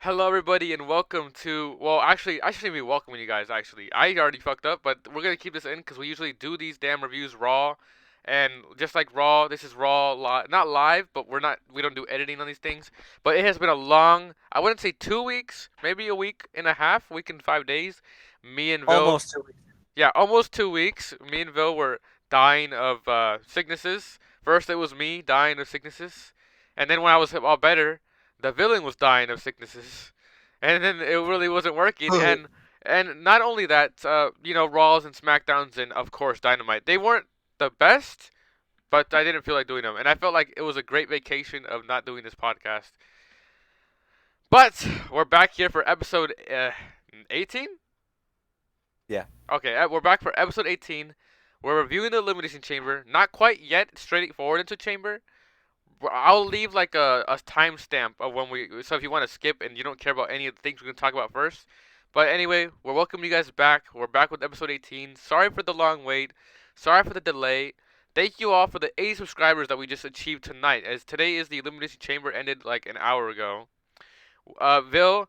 Hello, everybody, and welcome to. Well, actually, I shouldn't be welcoming you guys. Actually, I already fucked up, but we're gonna keep this in because we usually do these damn reviews raw, and just like raw, this is raw, not live, but we don't do editing on these things. But it has been a long. I wouldn't say 2 weeks, maybe a week and a half, week and 5 days. Me and Vil, Almost 2 weeks. yeah, almost 2 weeks. Me and Vil were dying of sicknesses. First, it was me dying of sicknesses, and then when I was all better, the villain was dying of sicknesses, and then it really wasn't working. And not only that, Raws and Smackdowns and of course Dynamite, they weren't the best, but I didn't feel like doing them, and I felt like it was a great vacation of not doing this podcast. But we're back here for episode 18. Yeah. Okay, we're back for episode 18. We're reviewing the Elimination Chamber. Not quite yet straightforward into Chamber. I'll leave like a timestamp of when we. So if you want to skip and you don't care about any of the things we're gonna talk about first. But anyway, we're welcoming you guys back. We're back with episode 18. Sorry for the long wait. Sorry for the delay. Thank you all for the 80 subscribers that we just achieved tonight. As today is the Elimination Chamber ended like an hour ago. Vil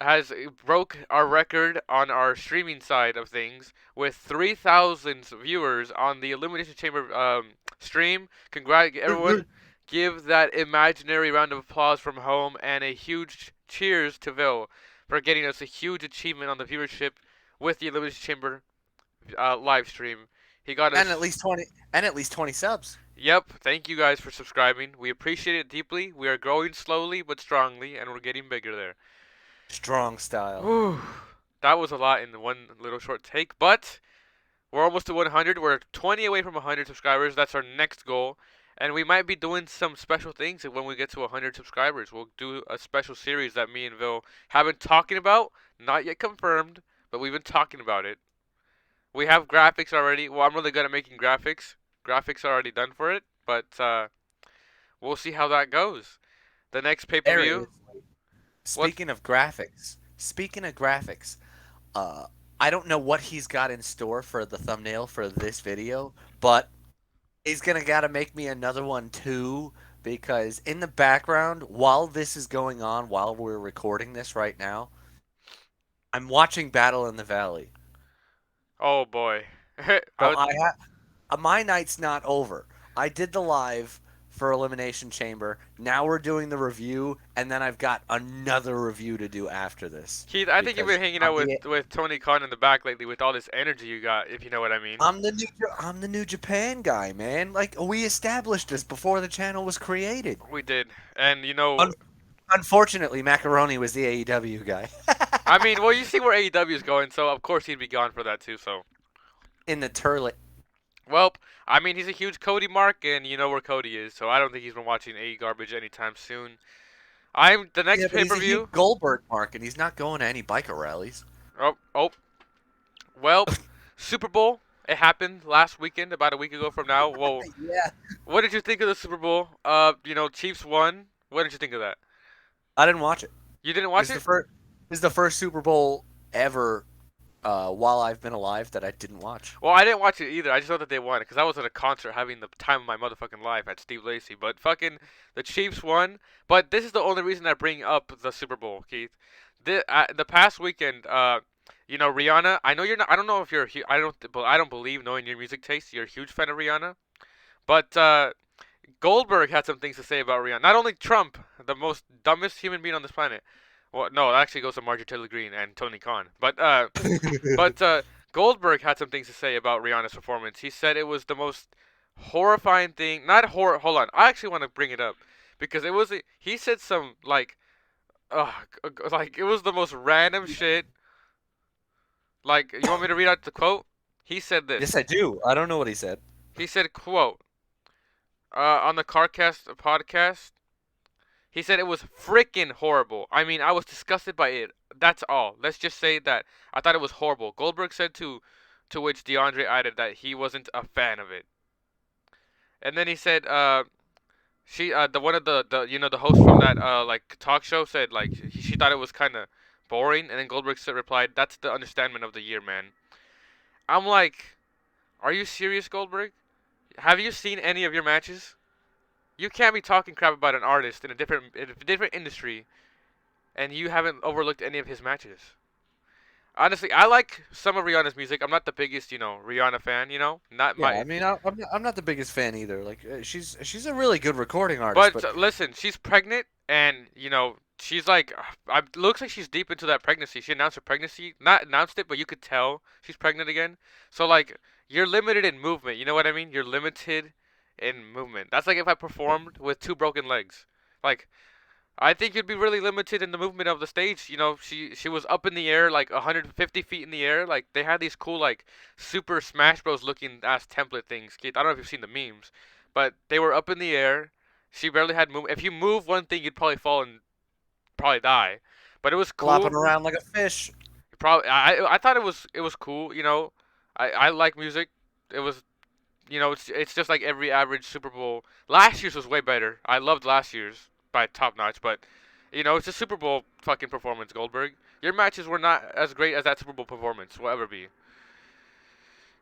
has broke our record on our streaming side of things with 3,000 viewers on the Elimination Chamber stream. Congrats, everyone! Give that imaginary round of applause from home and a huge cheers to Vil for getting us a huge achievement on the viewership with the Elimination Chamber live stream. He got and at us. least 20 and at least 20 subs. Yep, thank you guys for subscribing. We appreciate it deeply. We are growing slowly but strongly, and we're getting bigger there. Strong style. Whew. That was a lot in one little short take, but we're almost to 100. We're 20 away from 100 subscribers. That's our next goal. And we might be doing some special things when we get to 100 subscribers. We'll do a special series that me and Vil have been talking about. Not yet confirmed, but we've been talking about it. We have graphics already. Well, I'm really good at making graphics. Graphics are already done for it, but we'll see how that goes. The next pay per view. Seriously. What? Speaking of graphics, uh, I don't know what he's got in store for the thumbnail for this video, but he's gonna gotta make me another one too, because in the background, while this is going on, while we're recording this right now, I'm watching Battle in the Valley. Oh boy. I So would, my night's not over. I did the live for Elimination Chamber. Now we're doing the review, and then I've got another review to do after this Keith, I think you've because been hanging I'm out with the with Tony Khan in the back lately with all this energy you got, if you know what I mean. I'm the new Japan guy, man. Like we established this before the channel was created. We did, and Un- Unfortunately, Macaroni was the AEW guy I mean, well, you see where AEW is going, so of course he'd be gone for that too. So, in the turlet. well, I mean, he's a huge Cody mark, and you know where Cody is, so I don't think he's been watching A garbage anytime soon. I'm the Yeah, next but pay he's per a huge view. Goldberg mark, and he's not going to any biker rallies. Oh, oh, well, Super Bowl. It happened last weekend, about a week ago from now. Well, Yeah. what did you think of the Super Bowl? Chiefs won. What did you think of that? I didn't watch it. You didn't This watch is the it? first. This is the first Super Bowl ever, while I've been alive, that I didn't watch. Well, I didn't watch it either. I just know that they won because I was at a concert having the time of my motherfucking life at Steve Lacy. But fucking the Chiefs won. But this is the only reason I bring up the Super Bowl, Keith. The past weekend, Rihanna. I know you're not. I don't know if you're. I don't believe knowing your music taste. You're a huge fan of Rihanna. But Goldberg had some things to say about Rihanna. Not only Trump, the most dumbest human being on this planet. Well, no, it actually goes to Marjorie Taylor Greene and Tony Khan. But Goldberg had some things to say about Rihanna's performance. He said it was the most horrifying thing. Not horror. Hold on, I actually want to bring it up because it was. He said some like it was the most random shit. Like, you want me to read out the quote? He said Yes, this. I do. I don't know what he said. He said, "Quote on the CarCast podcast." He said it was freaking horrible. I mean, I was disgusted by it. That's all. Let's just say that I thought it was horrible. Goldberg said to which DeAndre added that he wasn't a fan of it. And then he said, the one of the host from that like talk show said like she thought it was kind of boring. And then Goldberg said, replied, "That's the understatement of the year, man." I'm like, are you serious, Goldberg? Have you seen any of your matches? You can't be talking crap about an artist in a different industry and you haven't overlooked any of his matches. Honestly, I like some of Rihanna's music. I'm not the biggest, Rihanna fan. Not Yeah, I my. mean, I'm not the biggest fan either. Like, she's a really good recording artist, But but listen, she's pregnant, and she's like, looks like she's deep into that pregnancy. She announced her pregnancy, not announced it, but you could tell she's pregnant again. So like, you're limited in movement. You know what I mean? You're limited in movement. That's like if I performed with two broken legs. Like, I think you'd be really limited in the movement of the stage. She was up in the air like 150 feet in the air. Like they had these cool like Super Smash Bros. Looking ass template things. Keith, I don't know if you've seen the memes, but they were up in the air. She barely had move. If you move one thing, you'd probably fall and probably die. But it was flopping cool. around like a fish. Probably I thought it was cool. I like music. It was it's just like every average Super Bowl. Last year's was way better. I loved last year's by top notch, but it's a Super Bowl fucking performance, Goldberg. Your matches were not as great as that Super Bowl performance will ever be.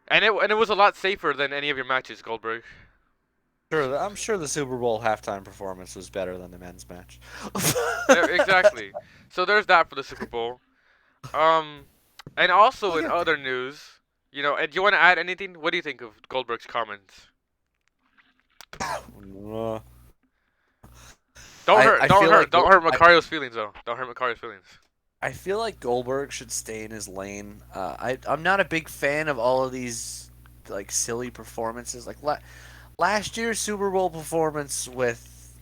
And it was a lot safer than any of your matches, Goldberg. Sure, I'm sure the Super Bowl halftime performance was better than the men's match. Exactly. So there's that for the Super Bowl. Um, and also Look in at other news, and do you want to add anything? What do you think of Goldberg's comments? uh, Don't hurt, I don't feel hurt, like don't hurt Macario's feelings though. Don't hurt Macario's feelings. I feel like Goldberg should stay in his lane. I'm not a big fan of all of these like silly performances. Like last year's Super Bowl performance with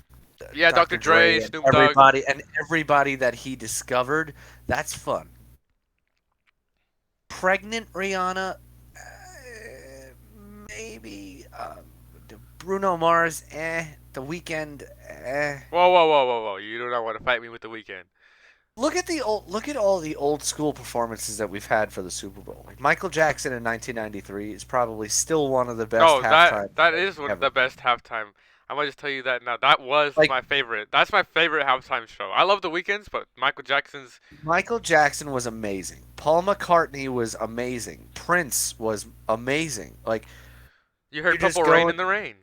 Yeah, Dr. Dr. Dre, Dre and Snoop Dogg. everybody that he discovered. That's fun. Pregnant Rihanna, maybe. Bruno Mars, The Weeknd, eh. Whoa, whoa, whoa, whoa, whoa! You do not want to fight me with the weekend. Look at all the old school performances that we've had for the Super Bowl. Like Michael Jackson in 1993 is probably still one of the best No, that halftime that shows is one of ever. the best halftime. I might just tell you that now. That was Like my favorite. That's my favorite halftime show. I love the weekends, but Michael Jackson's. Michael Jackson was amazing. Paul McCartney was amazing. Prince was amazing. Like You you heard just Purple Rain go in the Rain.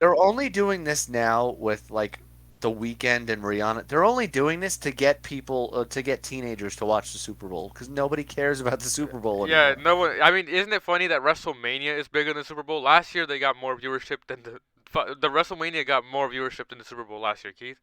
they're only doing this now with like The Weeknd and Rihanna. They're only doing this to get people to get teenagers to watch the Super Bowl because nobody cares about the Super Bowl Yeah, anymore. no one. I mean, isn't it funny that WrestleMania is bigger than the Super Bowl? Last year they got more viewership than the WrestleMania got more viewership than the Super Bowl last year, Keith.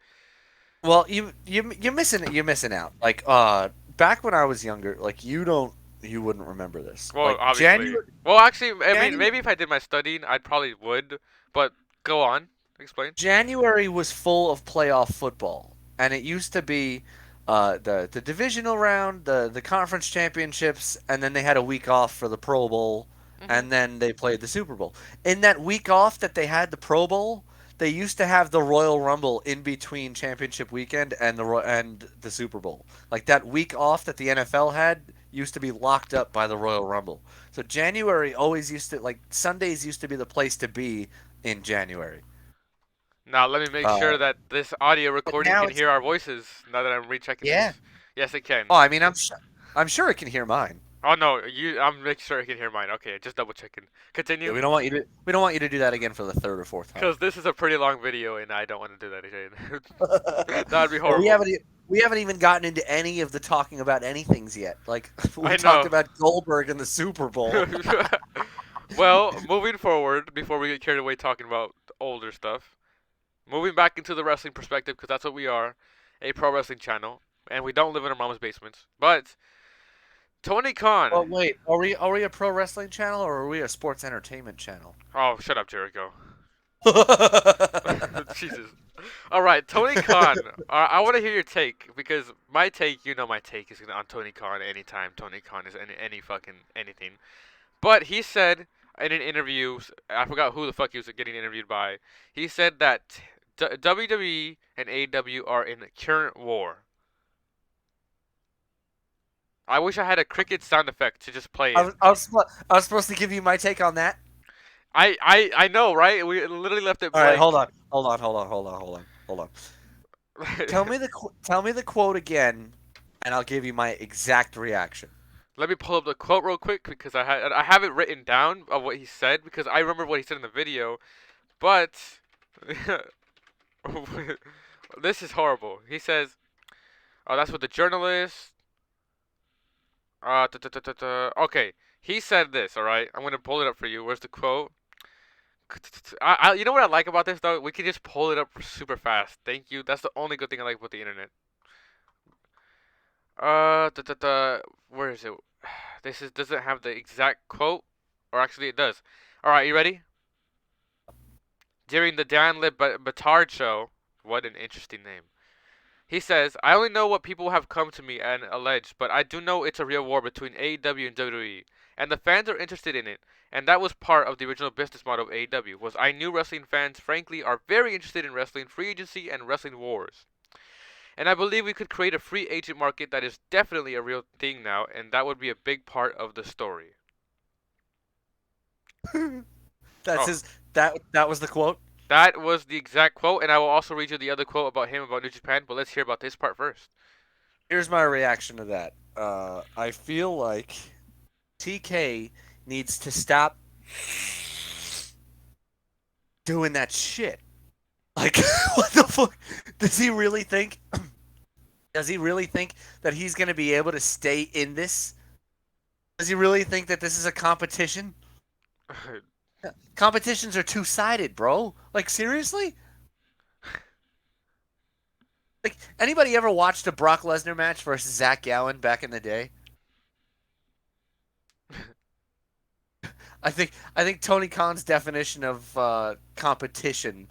Well, you're missing out. Like back when I was younger, like you wouldn't remember this. Well, Like obviously. Well, actually, I mean, January maybe if I did my studying, I'd probably would. But go on, explain. January was full of playoff football, and it used to be the divisional round, the conference championships, and then they had a week off for the Pro Bowl, Mhm. and then they played the Super Bowl. In that week off that they had the Pro Bowl, they used to have the Royal Rumble in between championship weekend and and the Super Bowl. Like that week off that the NFL had used to be locked up by the Royal Rumble. So January always used to like Sundays used to be the place to be in January. Now let me make Uh, sure that this audio but recording now can it's hear our voices. Now that I'm rechecking yeah. this, yes, it can. Oh, I mean, I'm sure it can hear mine. Oh no, I'm making sure it can hear mine. Okay, just double checking. Yeah, Continue, we don't want you to do that again for the third or fourth time. because this is a pretty long video and I don't want to do that again. That'd be Well, horrible. we haven't even gotten into any of the talking about anythings yet. Like we I talked know. about Goldberg in the Super Bowl. Well, moving forward, before we get carried away talking about older stuff, moving back into the wrestling perspective, because that's what we are, a pro wrestling channel, and we don't live in our mama's basements. But Tony Khan. Well, wait, are we a pro wrestling channel or are we a sports entertainment channel? Oh, shut up, Jericho. Jesus. All right, Tony Khan. I want to hear your take because my take, my take is on Tony Khan anytime Tony Khan is any fucking anything. But he said in an interview, I forgot who the fuck he was getting interviewed by. He said that WWE and AEW are in current war. I wish I had a cricket sound effect to just play it. I was supposed to give you my take on that. I know, right? We literally left it All right, blank. hold on. Tell me the quote again, and I'll give you my exact reaction. Let me pull up the quote real quick because I have it written down of what he said because I remember what he said in the video, but this is horrible. He says, Oh, that's with the journalist. Okay, he said this. All right, I'm gonna pull it up for you. Where's the quote? You know what I like about this though? We can just pull it up super fast. Thank you. That's the only good thing I like about the internet. Where is it? This is doesn't have the exact quote, or actually it does. All right, you ready? During the Dan Lib Batard show, what an interesting name. He says, "I only know what people have come to me and alleged, but I do know it's a real war between AEW and WWE, and the fans are interested in it. And that was part of the original business model of AEW. Was I knew wrestling fans, frankly, are very interested in wrestling, free agency, and wrestling wars. And I believe we could create a free agent market that is definitely a real thing now, and that would be a big part of the story." That's Oh, his. That was the quote. that was the exact quote, and I will also read you the other quote about him about New Japan. But let's hear about this part first. Here's my reaction to that. I feel like TK needs to stop doing that shit. Like, what the fuck? Does he really think? Does he really think that he's going to be able to stay in this? Does he really think that this is a competition? Competitions are two-sided, bro. Like, seriously? Like, anybody ever watched a Brock Lesnar match versus Zach Gowen back in the day? I think Tony Khan's definition of competition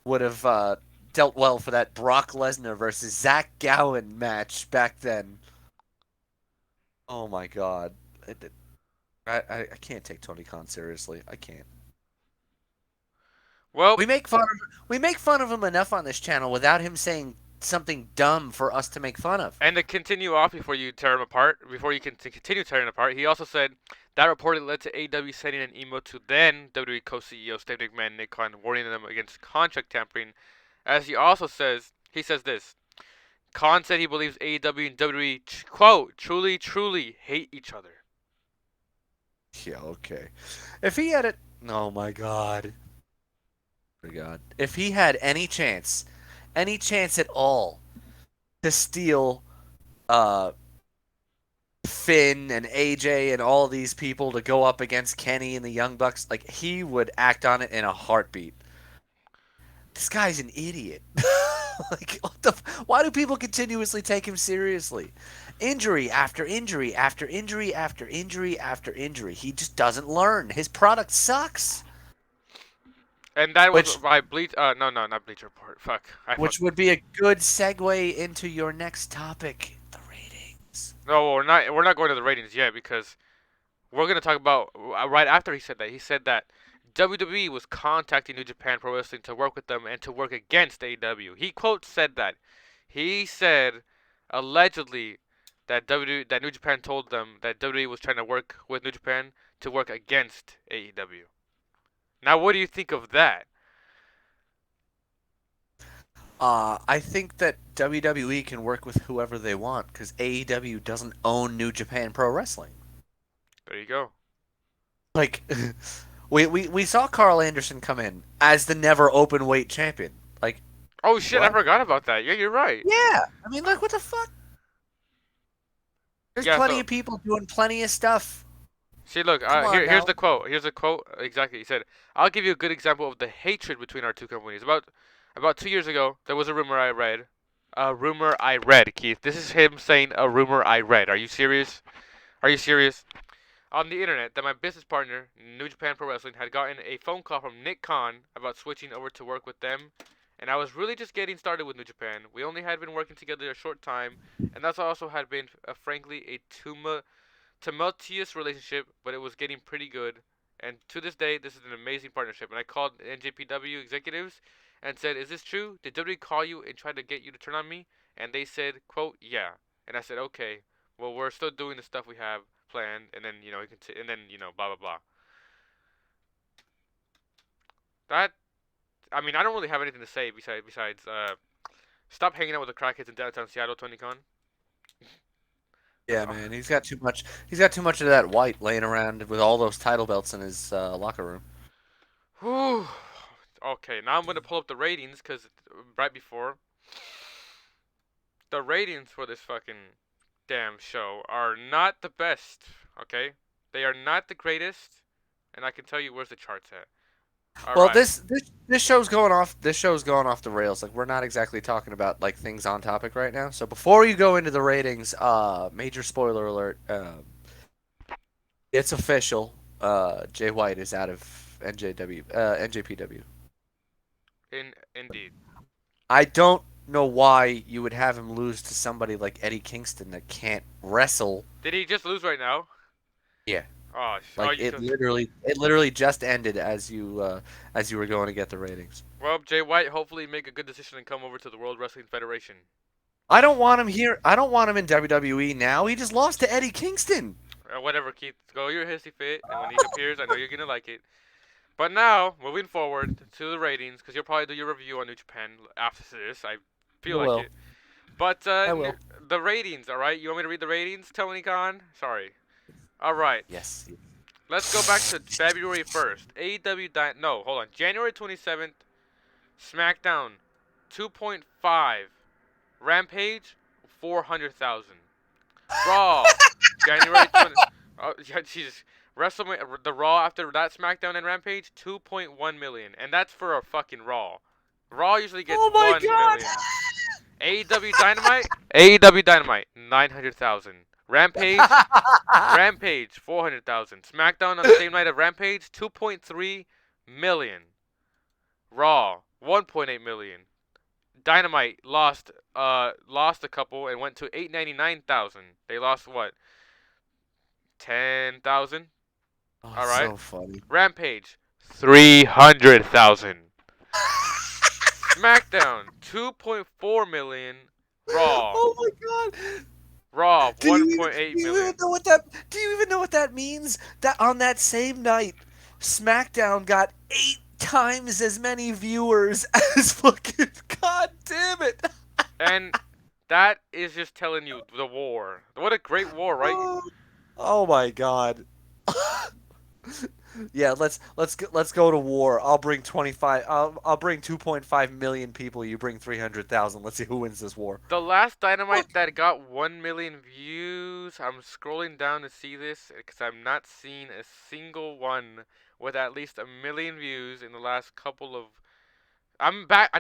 would have dealt well for that Brock Lesnar versus Zach Gowen match back then. Oh my God, I can't take Tony Khan seriously. I can't. Well, We make fun of him enough on this channel without him saying something dumb for us to make fun of. and to continue off before you tear him apart, before you can continue tearing apart, he also said that reportedly led to AEW sending an email to then WWE co-CEO Steve McMahon and Nick Khan warning them against contract tampering. As he says this. Khan said he believes AEW and WWE, quote, truly, truly hate each other. Yeah, okay. If he had it, oh my God, oh my God. If he had any chance at all to steal uh Finn and AJ and all these people to go up against Kenny and the Young Bucks, like he would act on it in a heartbeat. This guy's an idiot. Like, why do people continuously take him seriously? Injury after injury after injury after injury after injury. He just doesn't learn. His product sucks. And that was Which by Bleach. No, no, not Bleach Report. Fuck, I fuck. which would be a good segue into your next topic, the ratings. No, we're not. We're not going to the ratings yet because we're gonna talk about right after he said that. He said that WWE was contacting New Japan Pro Wrestling to work with them and to work against AEW. He quote said that. He said allegedly that New Japan told them that WWE was trying to work with New Japan to work against AEW. Now, what do you think of that? I think that WWE can work with whoever they want because AEW doesn't own New Japan Pro Wrestling. There you go. Like, we saw Carl Anderson come in as the never open weight champion. Like, Oh shit, I what? forgot about that. Yeah, you're right. Yeah, I mean, like, what the fuck? There's Yeah, plenty so of people doing plenty of stuff. see, look, Come on here's now. the quote. Here's the quote exactly. He said, "I'll give you a good example of the hatred between our two companies. About 2 years ago, there was a rumor I read. A rumor I read, Keith. This is him saying a rumor I read. Are you serious? Are you serious? On the internet that my business partner, New Japan Pro Wrestling, had gotten a phone call from Nick Khan about switching over to work with them, and I was really just getting started with New Japan. We only had been working together a short time, and that's also had been, frankly, a tumultuous relationship, but it was getting pretty good. And to this day, this is an amazing partnership. And I called NJPW executives and said, "Is this true? Did WWE call you and try to get you to turn on me?" And they said, "Quote, yeah." And I said, "Okay, well, we're still doing the stuff we have planned." And then and then blah blah blah. That I mean, I don't really have anything to say besides stop hanging out with the crackheads in downtown Seattle, Tony Khan. Yeah, man, he's got too much. He's got too much of that white laying around with all those title belts in his locker room. Whew. Okay, now I'm gonna pull up the ratings because right before the ratings for this fucking damn show are not the best. Okay, they are not the greatest, and I can tell you where's the charts at. All Well, right. this show's going off. This show's going off the rails. Like we're not exactly talking about like things on topic right now. So before you go into the ratings, major spoiler alert. It's official. Jay White is out of NJPW. Indeed. I don't know why you would have him lose to somebody like Eddie Kingston that can't wrestle. Did he just lose right now? Yeah, Oh, like you could. it literally just ended as you were going to get the ratings. Well, Jay White, hopefully make a good decision and come over to the World Wrestling Federation. I don't want him here. I don't want him in WWE now. He just lost to Eddie Kingston. Whatever, Keith. Go your hissy fit, and when he appears, I know you're gonna like it. But now, moving forward to the ratings, because you'll probably do your review on New Japan after this. I I feel like will. it. But I will. the ratings, all right. You want me to read the ratings, Tony Khan? Sorry. All right. Yes. Let's go back to February 1st. AEW. No, hold on. January 27th. SmackDown, 2.5. Rampage, 400,000. Raw, January 20. Oh, yeah, Jesus. WrestleMania, the Raw after that SmackDown and Rampage, 2.1 million, and that's for a fucking Raw. Raw usually gets Oh my 1 million. AEW Dynamite, 900,000. god. Rampage, 400,000. SmackDown on the same night of Rampage, 2.3 million. Raw, 1.8 million. Dynamite lost a couple and went to 899,000. They lost what? 10,000. Oh, All right. so funny. Rampage 300,000. SmackDown 2.4 million. Raw Oh my god. Raw Do you even 1.8 million. do you even know what that means? That on that same night, SmackDown got 8 times as many viewers as fucking God damn it. And that is just telling you the war. What a great war, right? Oh, oh my god. Yeah, let's go to war. I'll bring 25. I'll bring 2.5 million people. You bring 300,000. Let's see who wins this war. The last Dynamite that got 1 million views, I'm scrolling down to see this because I'm not seeing a single one with at least 1 million views in the last couple of. I'm back.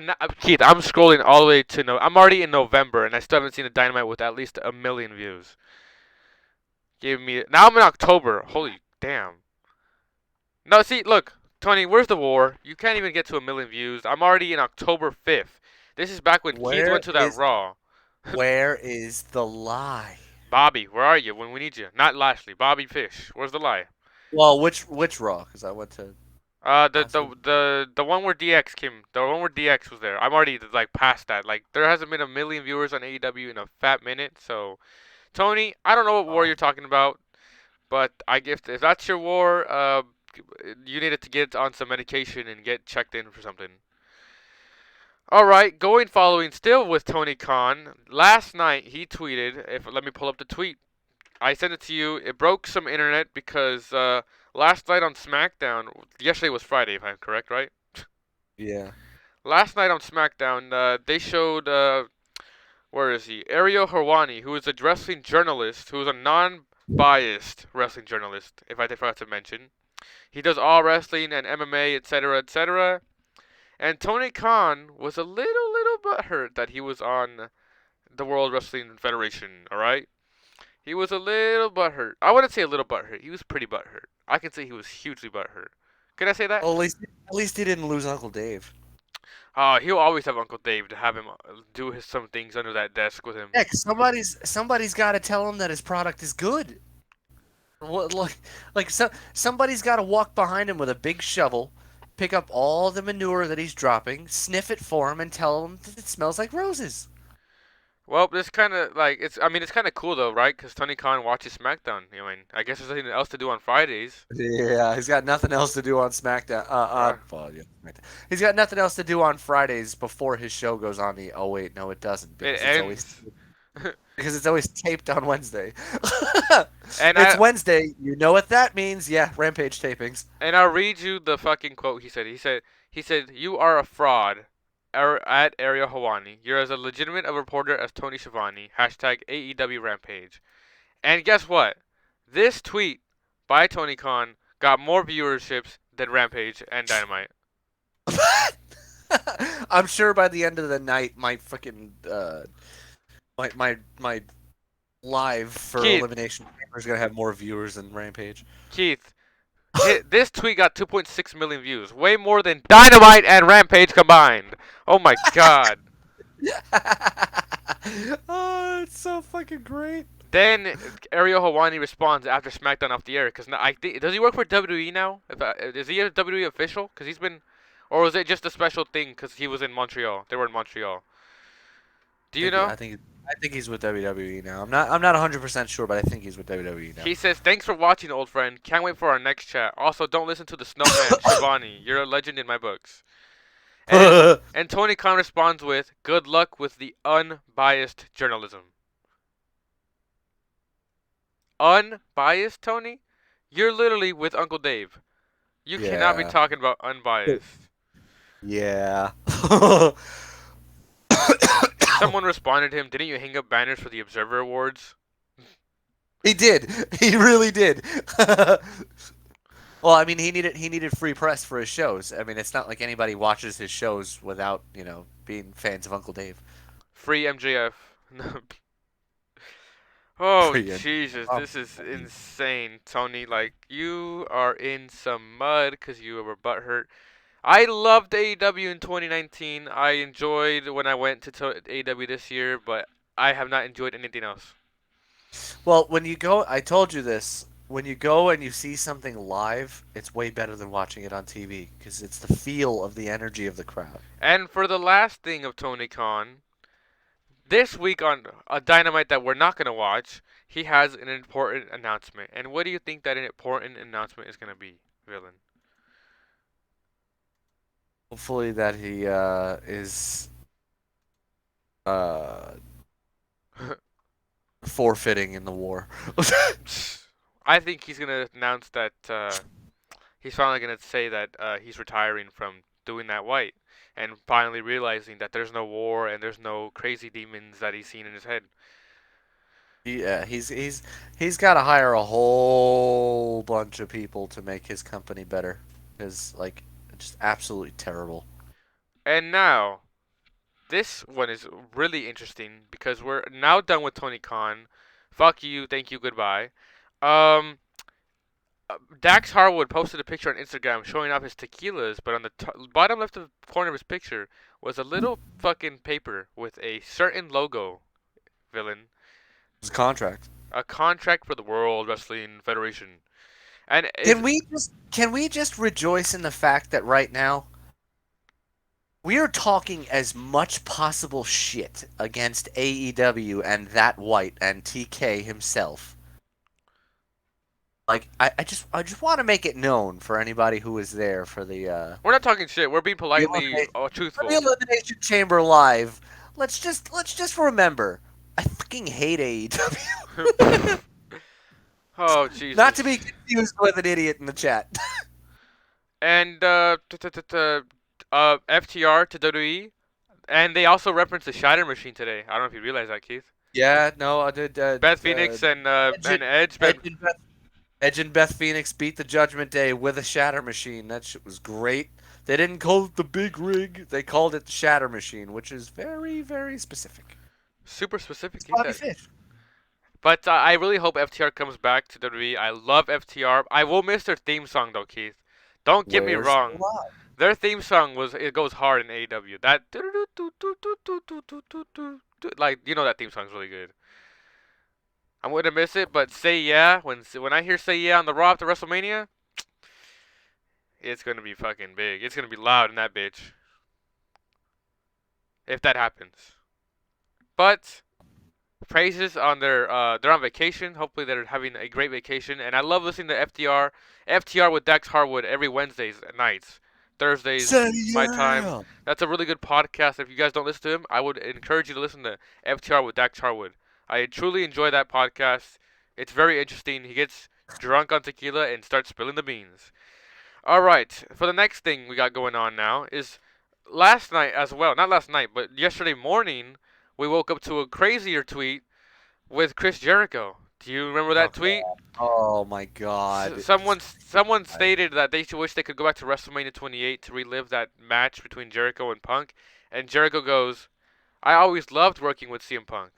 Keith, I'm scrolling all the way to no. I'm already in November and I still haven't seen a Dynamite with at least 1 million views. Give me. Now I'm in October. Holy damn. No, see, look, Tony, where's the war? You can't even get to 1 million views. I'm already in October 5th. This is back when Keith Where went to that is Raw. where is the lie? Bobby, where are you when we need you? Not Lashley. Bobby Fish. Where's the lie? Well, which Raw? Because I went to The last the week. the one where DX came. The one where DX was there. I'm already like past that. Like there hasn't been 1 million viewers on AEW in a fat minute. So Tony, I don't know what war Oh. you're talking about, but I gift if that's your war, you needed to get on some medication and get checked in for something. All right, going following still with Tony Khan. Last night he tweeted. If let me pull up the tweet. I sent it to you. It broke some internet because last night on SmackDown. Yesterday was Friday, if I'm correct, right? Yeah. Last night on SmackDown, they showed where is he? Ariel Helwani, who is a wrestling journalist, who is a non-biased wrestling journalist. If I forgot to mention, he does all wrestling and MMA, etc., etc. And Tony Khan was a little butthurt that he was on the World Wrestling Federation. All right, he was a little butthurt. I wouldn't say a little butthurt. He was pretty butthurt. I can say he was hugely butthurt. Can I say that? Well, at least he didn't lose Uncle Dave. He'll always have Uncle Dave to have him do some things under that desk with him. Heck, somebody's got to tell him that his product is good. What somebody's got to walk behind him with a big shovel, pick up all the manure that he's dropping, sniff it for him, and tell him that it smells like roses. Well, it's kind of like it's. I mean, it's kind of cool though, right? Because Tony Khan watches SmackDown. I mean, I guess there's nothing else to do on Fridays. Yeah, he's got nothing else to do on SmackDown. Uh, Well, yeah, SmackDown. He's got nothing else to do on Fridays before his show goes on the. Oh wait, no, it doesn't it because ends, it's always taped on Wednesday. and It's Wednesday. You know what that means? Yeah, Rampage tapings. I'll read you the fucking quote he said. He said, "You are a fraud. at Ariel Hawani. You're as a legitimate a reporter as Tony Schiavone. Hashtag AEW Rampage. And guess what? This tweet by Tony Khan got more viewerships than Rampage and Dynamite. I'm sure by the end of the night, my freaking my live for Keith, Elimination Chamber is gonna have more viewers than Rampage. Keith, this tweet got 2.6 million views, way more than Dynamite and Rampage combined. Oh my god. Oh, it's so fucking great. Then Ariel Hawani responds after SmackDown off the air because I think does he work for WWE now? Is he a WWE official? Because he's been, or was it just a special thing because he was in Montreal? They were in Montreal. Do you know? I think he's with WWE now. I'm not 100% sure, but I think he's with WWE now. He says, "Thanks for watching, old friend. Can't wait for our next chat. Also, don't listen to the Snowman, Shivani. You're a legend in my books." And Tony Khan responds with, "Good luck with the unbiased journalism." Unbiased, Tony? You're literally with Uncle Dave. You cannot be Yeah. talking about unbiased. Yeah. Someone responded to him, "Didn't you hang up banners for the Observer Awards?" He did. He really did. Well, I mean, he needed free press for his shows. I mean, it's not like anybody watches his shows without, being fans of Uncle Dave. Free MJF. Oh, Free and Jesus, oh, this is insane, Tony. Like, you are in some mud because you were butthurt. I loved AEW in 2019. I enjoyed when I went to AEW this year, but I have not enjoyed anything else. Well, when you go, I told you this. When you go and you see something live, it's way better than watching it on TV because it's the feel of the energy of the crowd. And for the last thing of Tony Khan, this week on a Dynamite that we're not going to watch, he has an important announcement. And what do you think that an important announcement is going to be, villain? Hopefully that he is uh, forfeiting in the war. I think he's going to announce that he's finally going to say that he's retiring from doing that white and finally realizing that there's no war and there's no crazy demons that he's seen in his head. Yeah, he's got to hire a whole bunch of people to make his company better. Because like, it's just absolutely terrible. And now, this one is really interesting because we're now done with Tony Khan. Fuck you, thank you, goodbye. Um, Dax Harwood posted a picture on Instagram showing off his tequilas, but on the bottom left of corner of his picture was a little fucking paper with a certain logo, villain. His contract. A contract for the World Wrestling Federation. And Can we just rejoice in the fact that right now we are talking as much possible shit against AEW and that White and TK himself. Like I just want to make it known for anybody who was there for the we're not talking shit. We're being politely Elimination, truthful. Elimination Chamber live. Let's just remember, I fucking hate AEW. Oh Jesus. Not to be confused with an idiot in the chat. And FTR to WWE, and they also referenced the Shatter Machine today. I don't know if you realize that, Keith. Yeah, no, I did. Beth Phoenix and Edge. Edge and Beth Phoenix beat the Judgment Day with a Shatter Machine. That shit was great. They didn't call it the Big Rig. They called it the Shatter Machine, which is very, very specific. Super specific. It's Bobby Fish. But I really hope FTR comes back to WWE. I love FTR. I will miss their theme song though, Keith. Don't get me Where's wrong. the lie? Their theme song goes hard in AEW. That like that theme song's really good. I'm gonna miss it, but Say Yeah, when I hear Say Yeah on the Raw after WrestleMania, it's gonna be fucking big. It's gonna be loud in that bitch. If that happens. But praises on they're on vacation. Hopefully they're having a great vacation. And I love listening to FTR with Dax Harwood every Wednesdays at nights. Thursdays, Say my time. yeah. That's a really good podcast. If you guys don't listen to him, I would encourage you to listen to FTR with Dax Harwood. I truly enjoy that podcast. It's very interesting. He gets drunk on tequila and starts spilling the beans. All right, for the next thing we got going on now is last night as well, not last night, but yesterday morning, we woke up to a crazier tweet with Chris Jericho. Do you remember Oh that tweet? god. Oh my god. Someone stated that they wish they could go back to WrestleMania 28 to relive that match between Jericho and Punk, and Jericho goes, "I always loved working with CM Punk."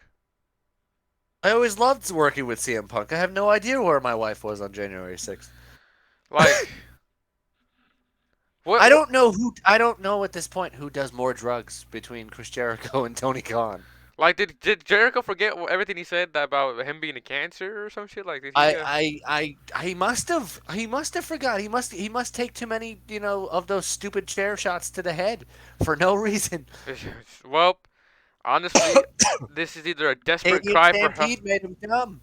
I always loved working with CM Punk. I have no idea where my wife was on January 6th. Like, what? I don't know who. I don't know at this point who does more drugs between Chris Jericho and Tony Khan. Like, did Jericho forget everything he said about him being a cancer or some shit? Like, did he? He must have. He must have forgot. He must take too many, of those stupid chair shots to the head for no reason. Well, honestly, this is either a desperate Canadian cry for help. Stampede made him dumb.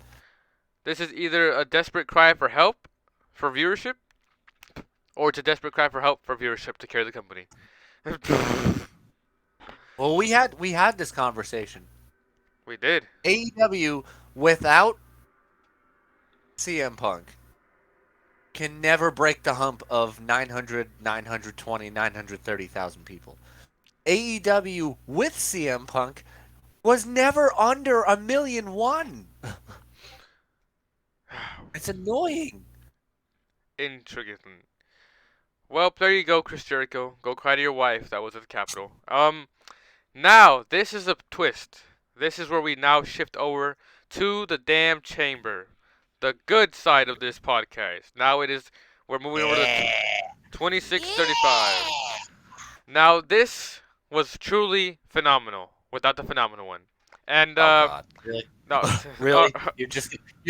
This is either a desperate cry for help, for viewership, or it's a desperate cry for help for viewership to carry the company. Well, we had this conversation. We did. AEW without CM Punk can never break the hump of 900, 920, 930,000 people. AEW with CM Punk was never under 1,000,001. It's annoying. Intriguing. Well, there you go, Chris Jericho. Go cry to your wife. That was at the Capitol. Now this is a twist. This is where we now shift over to the damn chamber, the good side of this podcast. Now it is. We're moving over to Yeah. 2635. Now this was truly phenomenal without the phenomenal one. And Oh God, really? no, Really? You're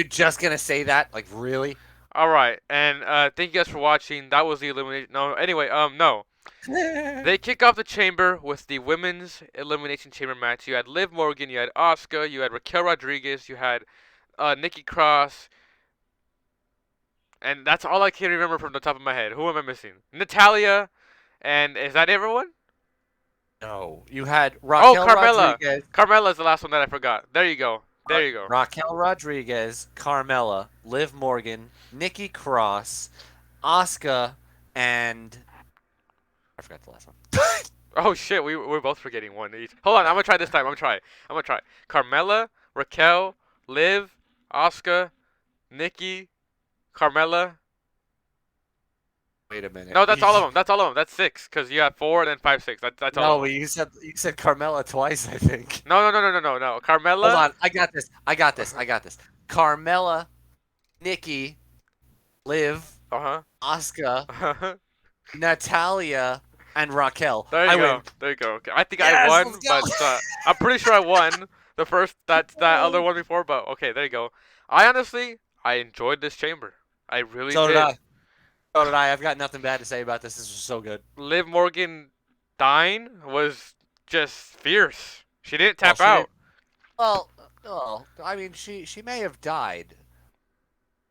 just gonna say that? Like really? all right. And thank you guys for watching. That was the elimination. No, anyway, no. They kick off the chamber with the women's elimination chamber match. You had Liv Morgan, you had Asuka, you had Raquel Rodriguez, you had Nikki Cross, and that's all I can remember from the top of my head. Who am I missing? Natalia, and is that everyone? No, you had Oh, Raquel Carmella. Rodriguez. Carmella is the last one that I forgot. There you go. There you go. Raquel Rodriguez, Carmella, Liv Morgan, Nikki Cross, Asuka, and I forgot the last one. Oh shit, we're both forgetting one each. Hold on, I'm gonna try this time. I'm gonna try. Carmella, Raquel, Liv, Asuka, Nikki, Carmella. Wait a minute. No, that's all of them. That's all of them. That's six, cause you have four and then five, six. That's all. No, Of but them. you said Carmella twice, I think. No. Hold Carmella. on, I got this. Carmella, Nikki, Liv, Uh Asuka, huh. Natalia, and Raquel. There you I go. win. There you go. Okay. I think I Yes, won, let's go. but I'm pretty sure I won the first that other one before. But okay, there you go. I enjoyed this chamber. I really So did did. I. So did I. I've got nothing bad to say about this. This was so good. Liv Morgan dying was just fierce. She didn't Well, tap out. well, I mean, she may have died,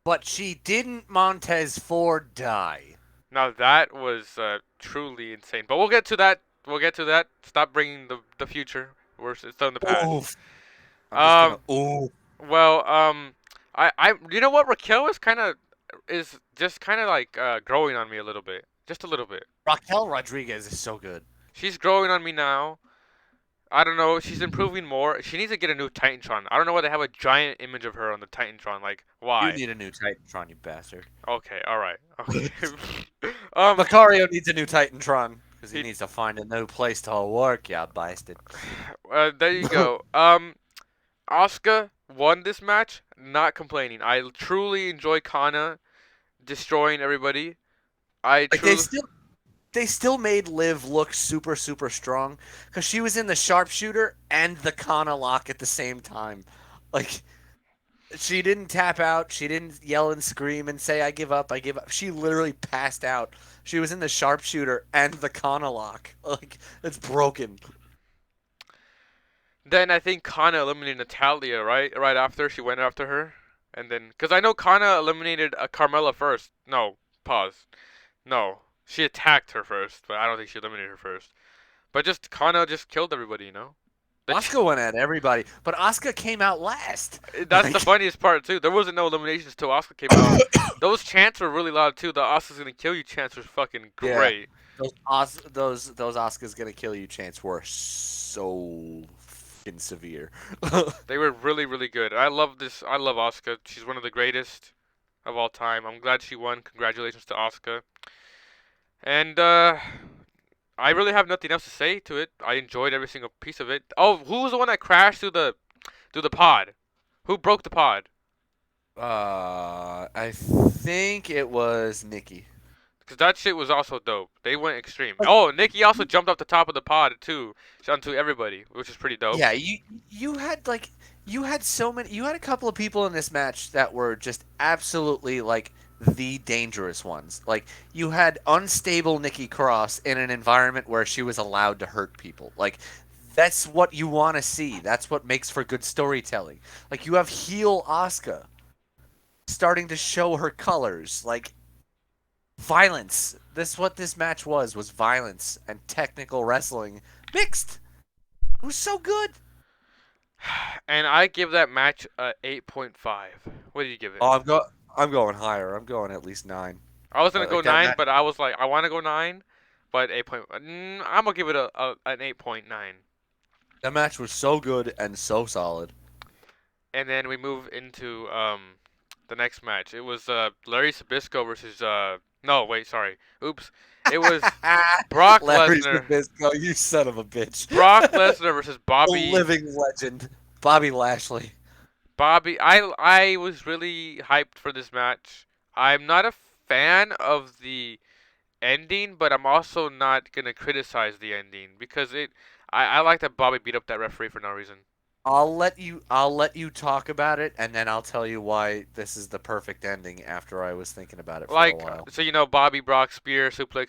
but she didn't Montez Ford die. Now that was truly insane. But we'll get to that. We'll get to that. Stop bringing the future. It's still in the past. Oof. I'm Um. just gonna. Ooh. Well. You know what? Raquel is just kind of like growing on me a little bit. Just a little bit. Raquel Rodriguez is so good. She's growing on me now. I don't know. She's improving more. She needs to get a new Titantron. I don't know why they have a giant image of her on the Titantron. Like, You why? need a new Titantron, you bastard. Okay. All right. Okay. Macario needs a new Titantron because he He- needs to find a new place to work, ya bastard. There you go. Asuka won this match. Not complaining. I truly enjoy Kana destroying everybody. I Like truly. they still made Liv look super super strong because she was in the sharpshooter and the Kana lock at the same time. Like she didn't tap out. She didn't yell and scream and say I give up. I give up. She literally passed out. She was in the sharpshooter and the Kana lock. Like it's broken. Then I think Kana eliminated Natalia, right? Right after she went after her, and then because I know Kana eliminated Carmella first. No, pause. No, she attacked her first, but I don't think she eliminated her first. But just Kana just killed everybody, you know. The ch- Asuka went at everybody, but Asuka came out last. that's the Like, funniest part too. There wasn't no eliminations till Oscar came out. Those chants were really loud too. The Oscar's gonna kill you chants were fucking yeah, great. those Asuka's gonna kill you chants were so fucking severe. They were really really good. I love this. I love Oscar. She's one of the greatest of all time. I'm glad she won. Congratulations to Oscar. And I really have nothing else to say to it. I enjoyed every single piece of it. Oh, who was the one that crashed through the pod? Who broke the pod? I think it was Nikki. Because that shit was also dope. They went extreme. Like, Oh, Nikki also jumped off the top of the pod too, onto everybody, which is pretty dope. yeah, you had like you had so many. You had a couple of people in this match that were just absolutely like the dangerous ones. Like you had unstable Nikki Cross in an environment where she was allowed to hurt people. Like that's what you want to see. That's what makes for good storytelling. Like you have heel Asuka starting to show her colors. Like violence. This what this match was violence and technical wrestling mixed. It was so good. And I give that match a 8.5. What do you give it? Oh, I'm going higher. I'm going at least 9. I was gonna go Like that 9, match. but I was like, I want to go 9, but 8. I'm gonna give it an 8.9. That match was so good and so solid. And then we move into the next match. It was Larry Sabisco versus no, wait, sorry. Oops. It was Brock Larry Lesnar. Zbyszko, you son of a bitch. Brock Lesnar versus A Bobby. living legend, Bobby Lashley. I was really hyped for this match. I'm not a fan of the ending, but I'm also not gonna criticize the ending because I like that Bobby beat up that referee for no reason. I'll let you talk about it, and then I'll tell you why this is the perfect ending after I was thinking about it for a Like, while. so you know, Bobby Brock spear, F5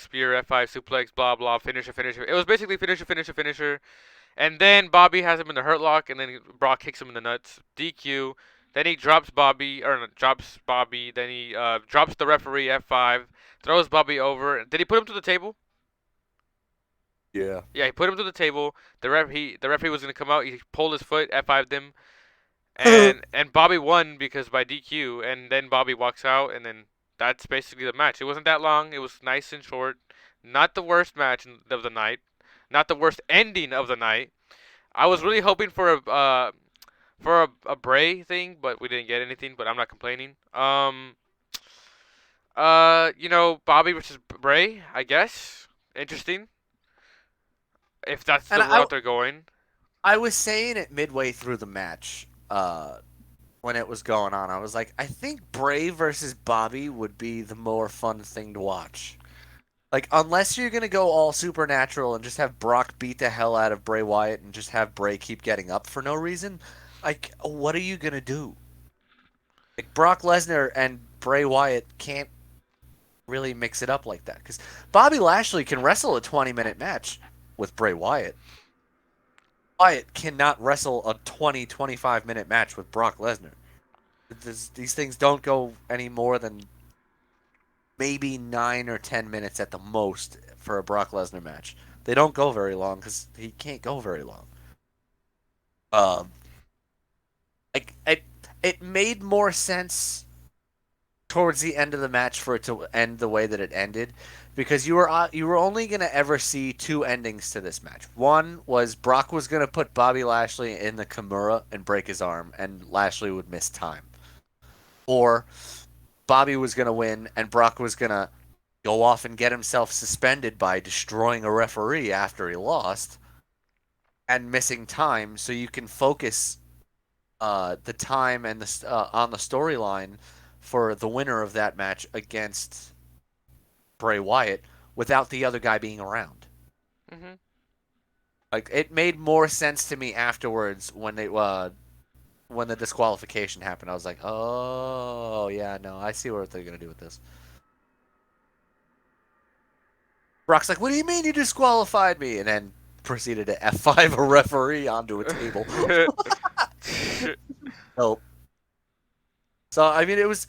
suplex, blah blah, finisher. It was basically finisher. And then Bobby has him in the hurt lock, and then Brock kicks him in the nuts. DQ. Then he drops Bobby, or no, drops Bobby. Then he drops the referee F5, throws Bobby over. Did he put him to the table? Yeah. Yeah, he put him to the table. The referee was gonna come out. He pulled his foot, F5'd him, and Bobby won because by DQ. And then Bobby walks out, and then that's basically the match. It wasn't that long. It was nice and short. Not the worst match of the night. Not the worst ending of the night. I was really hoping for a Bray thing, but we didn't get anything. But I'm not complaining. You know, Bobby versus Bray, I guess. Interesting. If that's And the route they're going. I was saying it midway through the match, when it was going on. I was like, I think Bray versus Bobby would be the more fun thing to watch. Like, unless you're gonna go all supernatural and just have Brock beat the hell out of Bray Wyatt and just have Bray keep getting up for no reason, like, what are you gonna do? Like, Brock Lesnar and Bray Wyatt can't really mix it up like that because Bobby Lashley can wrestle a 20-minute match with Bray Wyatt. Wyatt cannot wrestle a 25-minute match with Brock Lesnar. These things don't go any more than maybe 9 or 10 minutes at the most for a Brock Lesnar match. They don't go very long because he can't go very long. Um, like it made more sense towards the end of the match for it to end the way that it ended because you were only going to ever see two endings to this match. One was Brock was going to put Bobby Lashley in the Kimura and break his arm and Lashley would miss time. Or Bobby was going to win and Brock was going to go off and get himself suspended by destroying a referee after he lost and missing time so you can focus the time and on the storyline for the winner of that match against Bray Wyatt without the other guy being around. Mhm. Like it made more sense to me afterwards when the disqualification happened. I was like, oh yeah, no, I see what they're gonna do with this. Brock's like, what do you mean you disqualified me? And then proceeded to F5 a referee onto a table. Nope. So I mean, it was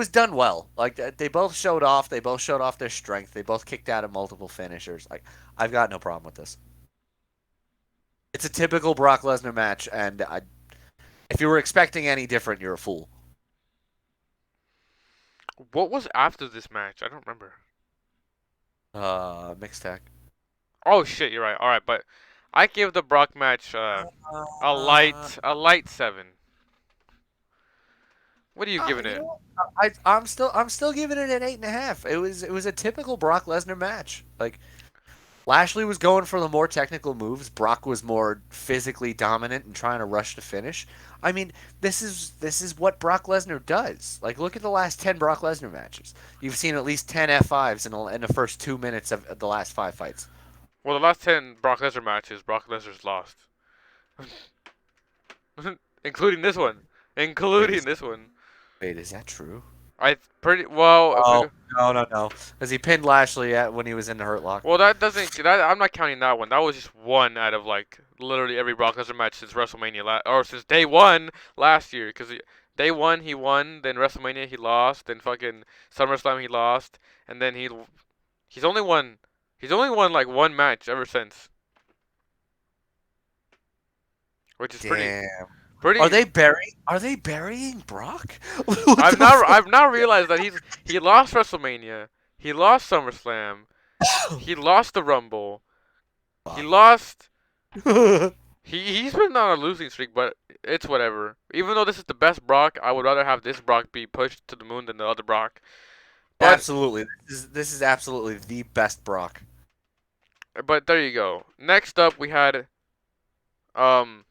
done well. Like they both showed off. They both showed off their strength. They both kicked out at multiple finishers. Like I've got no problem with this. It's a typical Brock Lesnar match, and if you were expecting any different, you're a fool. What was after this match? I don't remember. Mixed tag. Oh shit, you're right. All right, but I give the Brock match Uh, a light 7. What are you giving you it? know, I'm still giving it an 8.5. It was a typical Brock Lesnar match. Like Lashley was going for the more technical moves. Brock was more physically dominant and trying to rush to finish. I mean, this is what Brock Lesnar does. Like, look at the last 10 Brock Lesnar matches. You've seen at least 10 F5s in the first 2 minutes of the last 5 fights. Well, the last 10 Brock Lesnar matches, Brock Lesnar's lost, including this one, Wait, including is this one. wait, is that true? I pretty well. If we Oh, go, no, no, no. Because he pinned Lashley when he was in the Hurt Lock. well, that doesn't. That I'm not counting that one. That was just one out of like literally every Brock Lesnar match since WrestleMania or since day one last year. Because day one he won, then WrestleMania he lost, then fucking SummerSlam he lost, and then he's only won he's only won like one match ever since, which is Damn. Are pretty. they burying? Are they burying Brock? What the I've now realized that he lost WrestleMania, he lost SummerSlam, he lost the Rumble, he fuck? lost. He's been on a losing streak, but it's whatever. Even though this is the best Brock, I would rather have this Brock be pushed to the moon than the other Brock. But Absolutely. This is absolutely the best Brock. there you go. Next up we had um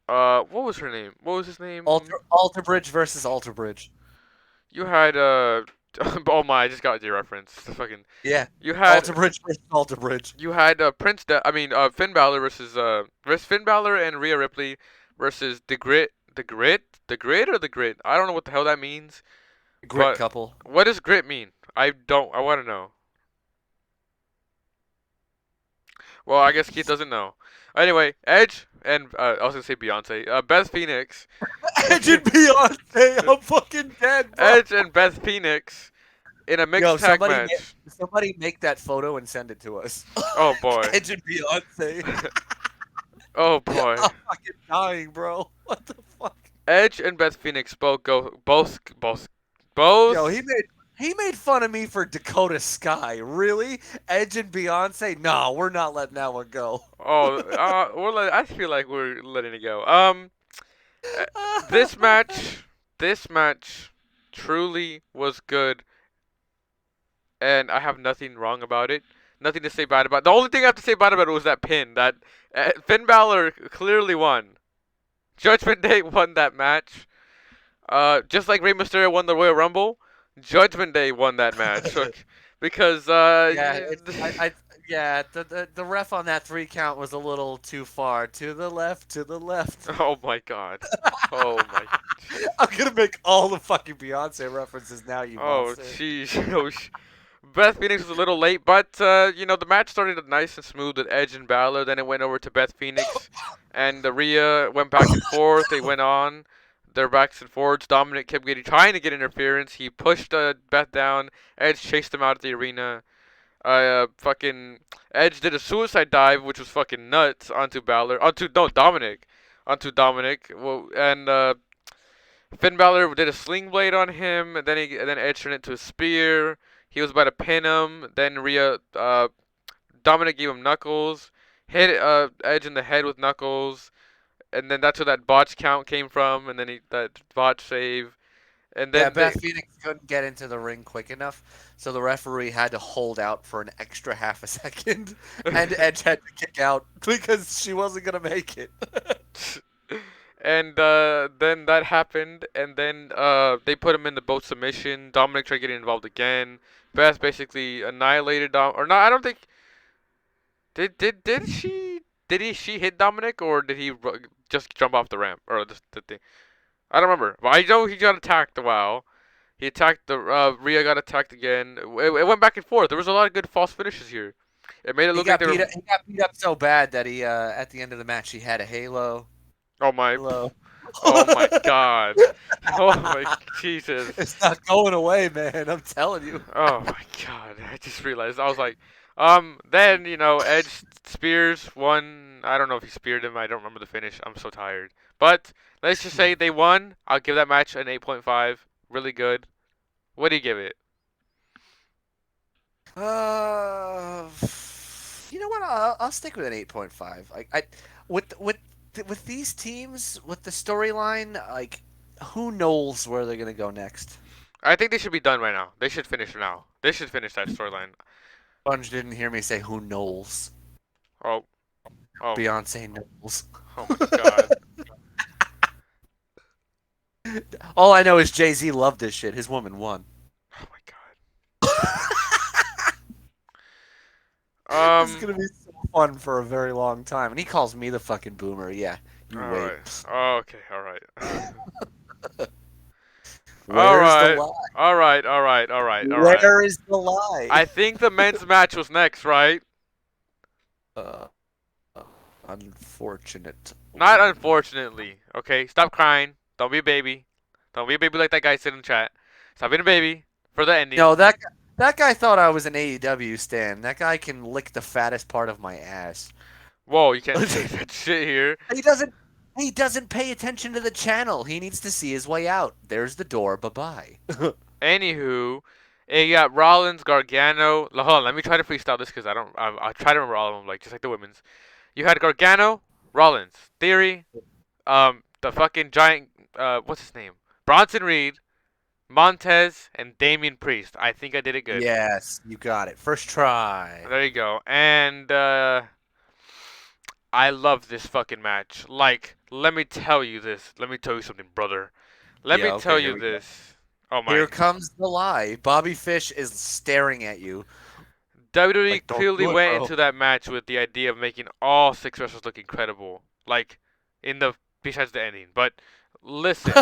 what was her name? What was his name? Alter Bridge versus Alter Bridge. You had oh my, I just got your reference. Fucking Yeah. you had Alter Bridge versus Alter Bridge. Finn Balor versus Finn Balor and Rhea Ripley versus the Grit or the Grit. I don't know what the hell that means. Grit But couple. what does Grit mean? I don't. I want to know. Well, I guess Keith doesn't know. Anyway, Edge and I was gonna say Beyonce. Beth Phoenix. Edge and Beyonce. I'm fucking dead, bro. Edge and Beth Phoenix in a Yo, mixed tag match. somebody make that photo and send it to us. Oh boy. Edge and Beyonce. Oh boy. I'm fucking dying, bro. What the fuck? Edge and Beth Phoenix Yo, both. he made fun of me for Dakota Sky. Really? Edge and Beyonce? No, we're not letting that one go. I feel like we're letting it go. Uh, this match, this match, truly was good, and I have nothing wrong about it. Nothing to say bad about. The only thing I have to say bad about it was that pin. That Finn Balor clearly won. Judgment Day won that match. Just like Rey Mysterio won the Royal Rumble, Judgment Day won that match. Because Yeah, yeah, the ref on that 3 count was a little too far. To the left, to the left. oh my god, oh my, I'm gonna make all the fucking Beyonce references now, you oh monster. jeez, Beth Phoenix was a little late, but the match started nice and smooth with Edge and Balor. Then it went over to Beth Phoenix, and the Rhea went back and forth. They went on their backs and forwards. Dominic kept trying to get interference. He pushed Beth down. Edge chased him out of the arena. Fucking Edge did a suicide dive, which was fucking nuts, onto Balor, onto Dominic. Well, and Finn Balor did a sling blade on him, and then Edge turned it into a spear. He was about to pin him. Then Dominic gave him knuckles, hit Edge in the head with knuckles, and then that's where that botch count came from. And then that botch save, and Yeah, then they Beth Phoenix couldn't get into the ring quick enough, so the referee had to hold out for an extra half a second, and Edge had to kick out because she wasn't gonna make it. and then that happened, and then they put him in the boat submission. Dominic tried getting involved again. Beth basically annihilated Dom, or not? I don't think she hit Dominic, or did he just jump off the ramp or the thing? I don't remember, but I know he got attacked a while. He attacked the Rhea got attacked again. It went back and forth. There was a lot of good false finishes here. It made it He look like got they beat were. up. He got beat up so bad that he, at the end of the match, he had a halo. Oh my, Halo. oh my God, oh my Jesus. It's not going away, man. I'm telling you. Oh my God! I just realized. Then Edge spears one. I don't know if he speared him. I don't remember the finish. I'm so tired. But let's just say they won. I'll give that match an 8.5. Really good. What do you give it? Uh, you know what? I'll stick with an 8.5. With these teams with the storyline, like who knows where they're gonna go next? I think they should be done right now. They should finish now. They should finish that storyline. Sponge didn't hear me say who knows. Oh, oh, Beyonce knows. oh my God. All I know is Jay Z loved this shit. His woman won. Oh my God. This is gonna be so fun for a very long time. And he calls me the fucking boomer. Yeah, you All wait. right. Oh, okay. All right. All Where's the right. lie? All right. All right. All right. All right. Where is the lie? I think the men's match was next, right? Uh, unfortunate. Not unfortunately. Okay. Stop crying. Don't be a baby. Don't be a baby like that guy said in chat. Stop being a baby for the ending. No, that guy thought I was an AEW stan. That guy can lick the fattest part of my ass. Whoa, you can't say that shit here. He doesn't. He doesn't pay attention to the channel. He needs to see his way out. There's the door. Bye bye. Anywho, you got Rollins, Gargano. Hold on, let me try to freestyle this because I don't. I'll try to remember all of them, like just like the women's. You had Gargano, Rollins, Theory, the fucking giant. What's his name? Bronson Reed, Montez, and Damian Priest. I think I did it good. Yes, you got it. First try. There you go. And I love this fucking match. Like, let me tell you this. Let me tell you something, brother. Let Yeah. me tell Okay. Here you we go. this. Oh Here my. comes the lie. Bobby Fish is staring at you. WWE Like, don't clearly do it, went bro. into that match with the idea of making all six wrestlers look incredible. Like, in the besides the ending. But listen,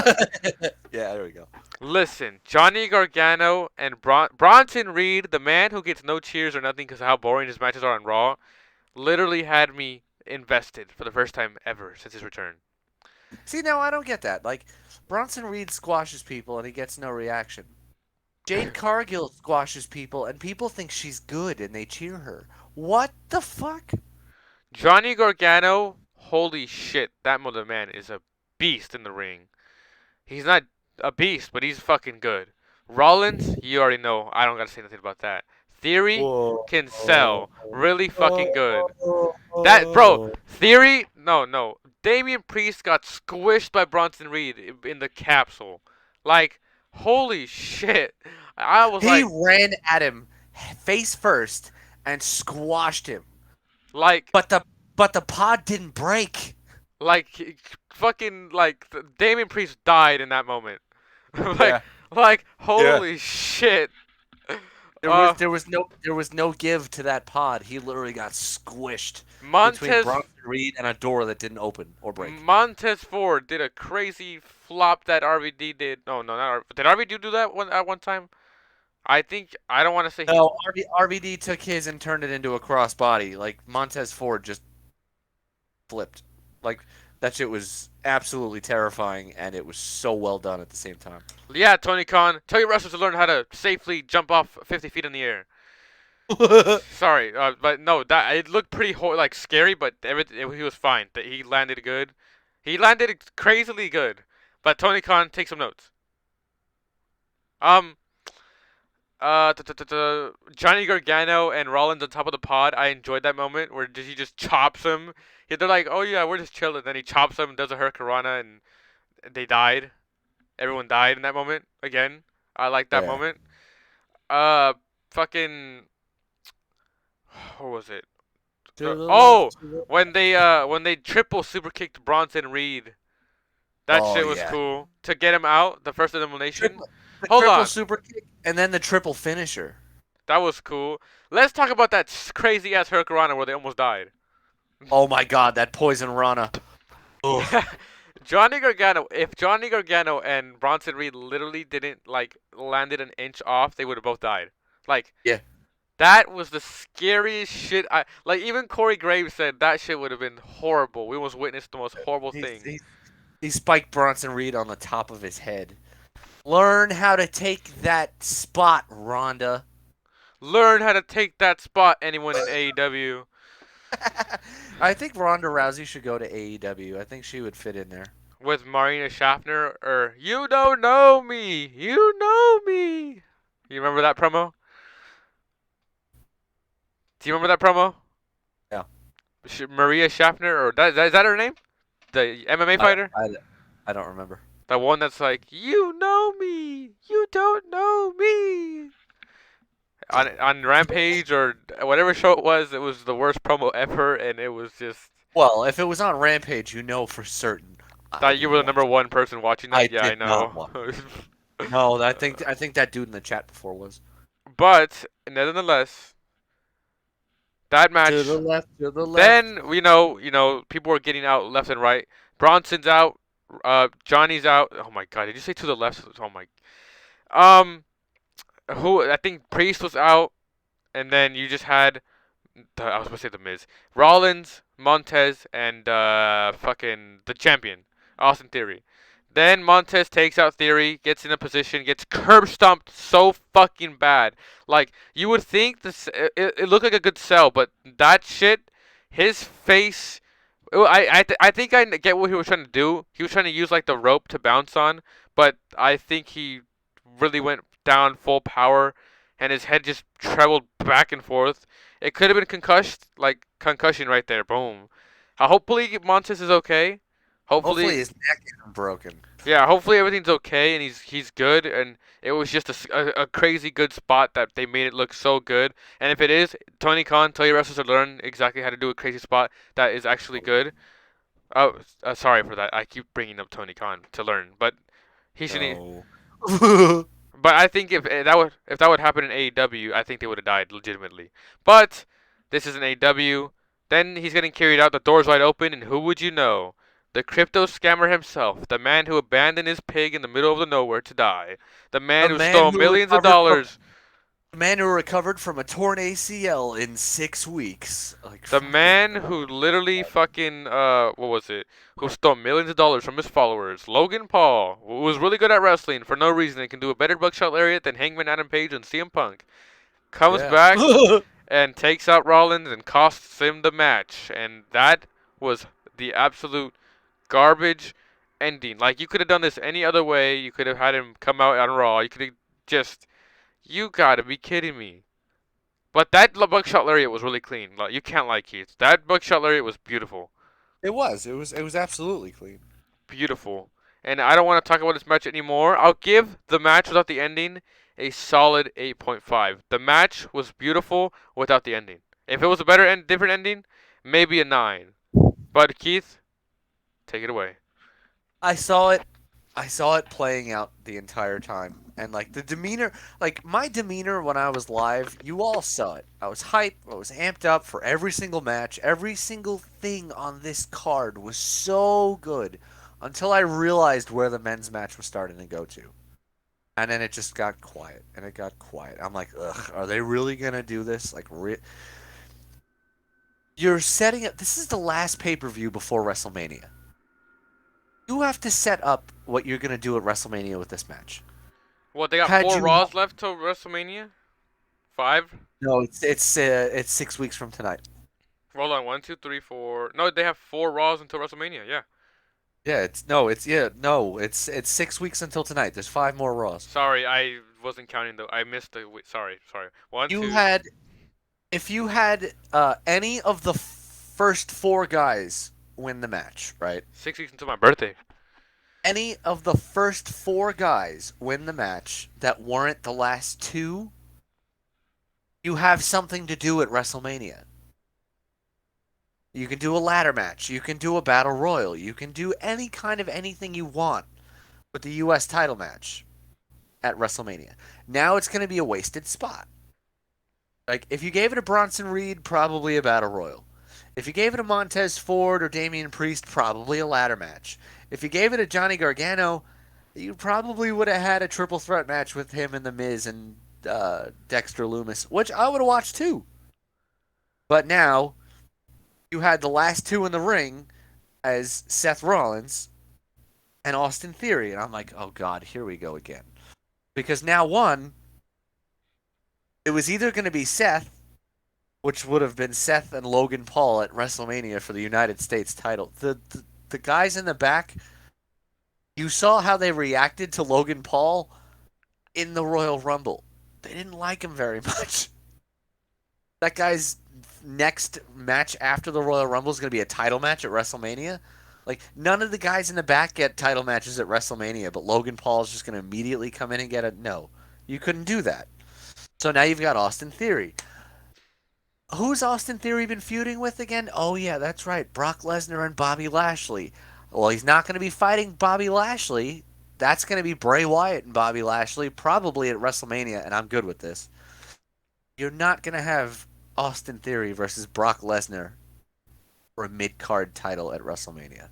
Yeah. There we go. listen. Johnny Gargano and Bronson Reed, the man who gets no cheers or nothing because of how boring his matches are on Raw, literally had me invested for the first time ever since his return. See, now I don't get that. Like, Bronson Reed squashes people and he gets no reaction. Jade Cargill squashes people and people think she's good and they cheer her. What the fuck? Johnny Gargano, holy shit, that mother man is a beast in the ring. He's not a beast, but he's fucking good. Rollins, you already know. I don't gotta say nothing about that. Theory Whoa. can sell. Really fucking good. That bro, Oh. Theory, no. Damian Priest got squished by Bronson Reed in the capsule. Like, holy shit. I was He like, ran at him face first and squashed him. like, But the pod didn't break. like, fucking, like, Damian Priest died in that moment. like, Yeah. like, Yeah. holy shit. There was no give to that pod. He literally got squished between Montez Bronson Reed and a door that didn't open or break. Montez Ford did a crazy flop that RVD did. No, not did RVD do that one at one time? I think I don't want to say he. No, RVD took his and turned it into a crossbody. Like Montez Ford just flipped. Like that shit was absolutely terrifying, and it was so well done at the same time. Yeah, Tony Khan, tell your wrestlers to learn how to safely jump off 50 feet in the air. Sorry, but no, that it looked pretty like scary, but he was fine. That he landed good. He landed crazily good. But Tony Khan, take some notes. Um, Johnny Gargano and Rollins on top of the pod. I enjoyed that moment where he just chops him. They're like, "Oh yeah, we're just chilling." Then he chops him, does a hurricanrana, and they died. Everyone died in that moment again. I like that Yeah. moment. Fucking what was it? To the left. Oh, To the... when they triple super kicked Bronson Reed. That Oh shit was yeah. cool to get him out. The first elimination. The Hold triple on, super kick and then the triple finisher. that was cool. Let's talk about that crazy ass hurricanrana where they almost died. Oh my god, that poison Rana. Ugh. Johnny Gargano. If Johnny Gargano and Bronson Reed literally didn't like landed an inch off, they would have both died. Like Yeah. that was the scariest shit. I like even Corey Graves said that shit would have been horrible. We almost witnessed the most horrible He, thing. he, he spiked Bronson Reed on the top of his head. Learn how to take that spot, Rhonda. Learn how to take that spot, anyone in AEW. I think Ronda Rousey should go to AEW. I think she would fit in there. With Marina Schaffner or "You don't know me, you know me." You remember that promo? Do you remember that promo? Yeah. Maria Schaffner, or is that her name? The MMA I, fighter, I, I don't remember. the one that's like, "You know me, you don't know me." On Rampage or whatever show it was the worst promo ever, and it was just Well, if it was on Rampage, you know for certain I that you were didn't the number watch. one person watching I that. Yeah, I did not know. watch. No, I think that dude in the chat before was But nevertheless, that to the match. left, to the left. Then people were getting out left and right. Bronson's out. Johnny's out. Oh my God! Did you say to the left? Oh my. Um, who? I think Priest was out, and then you just had. I was gonna say the Miz, Rollins, Montez, and fucking the champion, Austin Theory. Then Montez takes out Theory, gets in a position, gets curb stomped so fucking bad. Like you would think it looked like a good sell, but that shit, his face. I think I get what he was trying to do. He was trying to use like the rope to bounce on, but I think he really went down full power, and his head just traveled back and forth. It could have been concussed, like concussion right there. Boom. Hopefully Montez is okay. Hopefully Hopefully, his neck isn't broken. yeah. Hopefully everything's okay and he's good. And it was just a crazy good spot that they made it look so good. And if it is, Tony Khan, tell your wrestlers to learn exactly how to do a crazy spot that is actually good. Oh, sorry for that. I keep bringing up Tony Khan to learn, but he should. No. But I think if that would happen in AEW, I think they would have died legitimately. But this is an AEW. Then he's getting carried out. The door's wide open, and who would you know? The crypto scammer himself, the man who abandoned his pig in the middle of the nowhere to die, the man The who man stole who millions of recovered from dollars, the man who recovered from a torn ACL in 6 weeks. Like the fucking man who literally fucking what was it? Who stole millions of dollars from his followers, Logan Paul, who was really good at wrestling for no reason and can do a better buckshot lariat than Hangman Adam Page and CM Punk. Comes yeah. back and takes out Rollins and costs him the match. And that was the absolute garbage ending. Like, you could have done this any other way. You could have had him come out on Raw. You could have just. You gotta be kidding me. But that buckshot lariat was really clean. Like, you can't lie, Keith. That buckshot lariat was beautiful. It was. It was absolutely clean. Beautiful. And I don't want to talk about this match anymore. I'll give the match without the ending a solid 8.5. The match was beautiful without the ending. If it was a different ending, maybe a 9. But Keith, take it away. I saw it. I saw it playing out the entire time, and like the demeanor, like my demeanor when I was live, you all saw it. I was hyped. I was amped up for every single match. Every single thing on this card was so good until I realized where the men's match was starting to go to. And then it just got quiet, and it got quiet. I'm like, ugh, are they really gonna do this? Like, you're setting up. This is the last pay per view before WrestleMania. You have to set up what you're gonna do at WrestleMania with this match. What, they got Had 4 you Raws left till WrestleMania? 5? No, it's 6 weeks from tonight. Roll on. 1, 2, 3, 4. No, they have 4 Raws until WrestleMania. Yeah. Yeah, it's 6 weeks until tonight. There's 5 more Raws. Sorry, I wasn't counting though. I missed the. Sorry, sorry. One, You two. had if you had any of the first 4 guys win the match, right? 6 weeks until my birthday. Any of the first 4 guys win the match that weren't the last 2, you have something to do at WrestleMania. You can do a ladder match. You can do a battle royal. You can do any kind of anything you want with the U.S. title match at WrestleMania. Now it's going to be a wasted spot. Like, if you gave it a Bronson Reed, probably a battle royal. If you gave it a Montez Ford or Damian Priest, probably a ladder match. If you gave it a Johnny Gargano, you probably would have had a triple threat match with him and The Miz and Dexter Loomis, which I would have watched too. But now, you had the last 2 in the ring as Seth Rollins and Austin Theory. And I'm like, oh God, here we go again. Because now, one, It was either going to be Seth, which would have been Seth and Logan Paul at WrestleMania for the United States title. The guys in the back, you saw how they reacted to Logan Paul in the Royal Rumble. They didn't like him very much. That guy's next match after the Royal Rumble is going to be a title match at WrestleMania. Like, none of the guys in the back get title matches at WrestleMania, but Logan Paul is just going to immediately come in and get a no. You couldn't do that. So now you've got Austin Theory. Who's Austin Theory been feuding with again? Oh, yeah, that's right. Brock Lesnar and Bobby Lashley. Well, he's not going to be fighting Bobby Lashley. That's going to be Bray Wyatt and Bobby Lashley, probably at WrestleMania, and I'm good with this. You're not going to have Austin Theory versus Brock Lesnar for a mid card title at WrestleMania.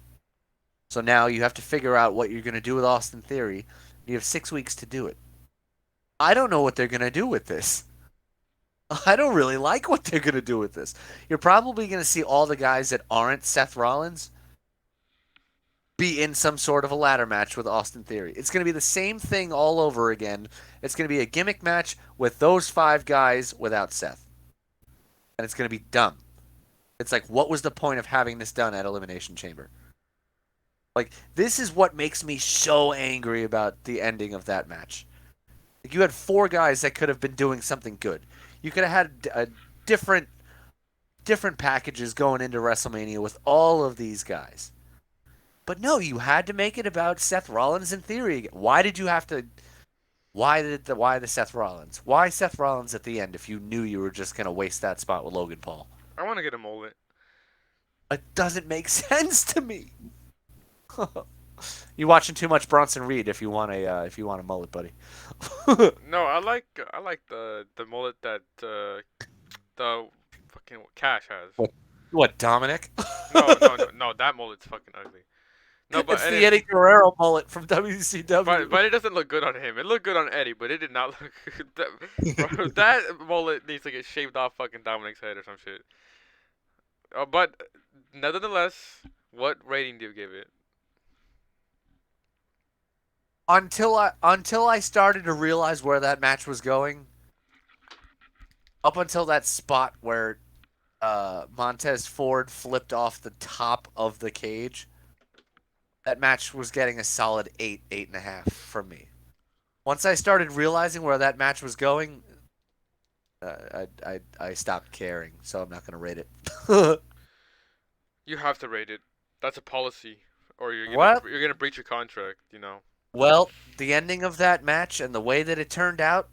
So now you have to figure out what you're going to do with Austin Theory. You have 6 weeks to do it. I don't know what they're going to do with this. I don't really like what they're going to do with this. You're probably going to see all the guys that aren't Seth Rollins be in some sort of a ladder match with Austin Theory. It's going to be the same thing all over again. It's going to be a gimmick match with those 5 guys without Seth. And it's going to be dumb. It's like, what was the point of having this done at Elimination Chamber? Like, this is what makes me so angry about the ending of that match. Like, you had 4 guys that could have been doing something good. You could have had different packages going into WrestleMania with all of these guys. But no, you had to make it about Seth Rollins in Theory. Why did you have to? Why the Seth Rollins? Why Seth Rollins at the end if you knew you were just gonna waste that spot with Logan Paul? I want to get a mullet. It doesn't make sense to me. You watching too much Bronson Reed if you want a mullet, buddy. No, I like the mullet that the fucking Cash has. What, Dominic? No, no, no, no. That mullet's fucking ugly. No, but It's the Eddie Guerrero mullet from WCW. but it doesn't look good on him. It looked good on Eddie, but it did not look. Bro, that mullet needs to get shaved off fucking Dominic's head or some shit. But nevertheless, what rating do you give it? Until I started to realize where that match was going, up until that spot where Montez Ford flipped off the top of the cage, that match was getting a solid 8, 8.5 from me. Once I started realizing where that match was going, I stopped caring, so I'm not gonna rate it. You have to rate it. That's a policy, or What? you're gonna breach your contract. You know. Well, the ending of that match and the way that it turned out,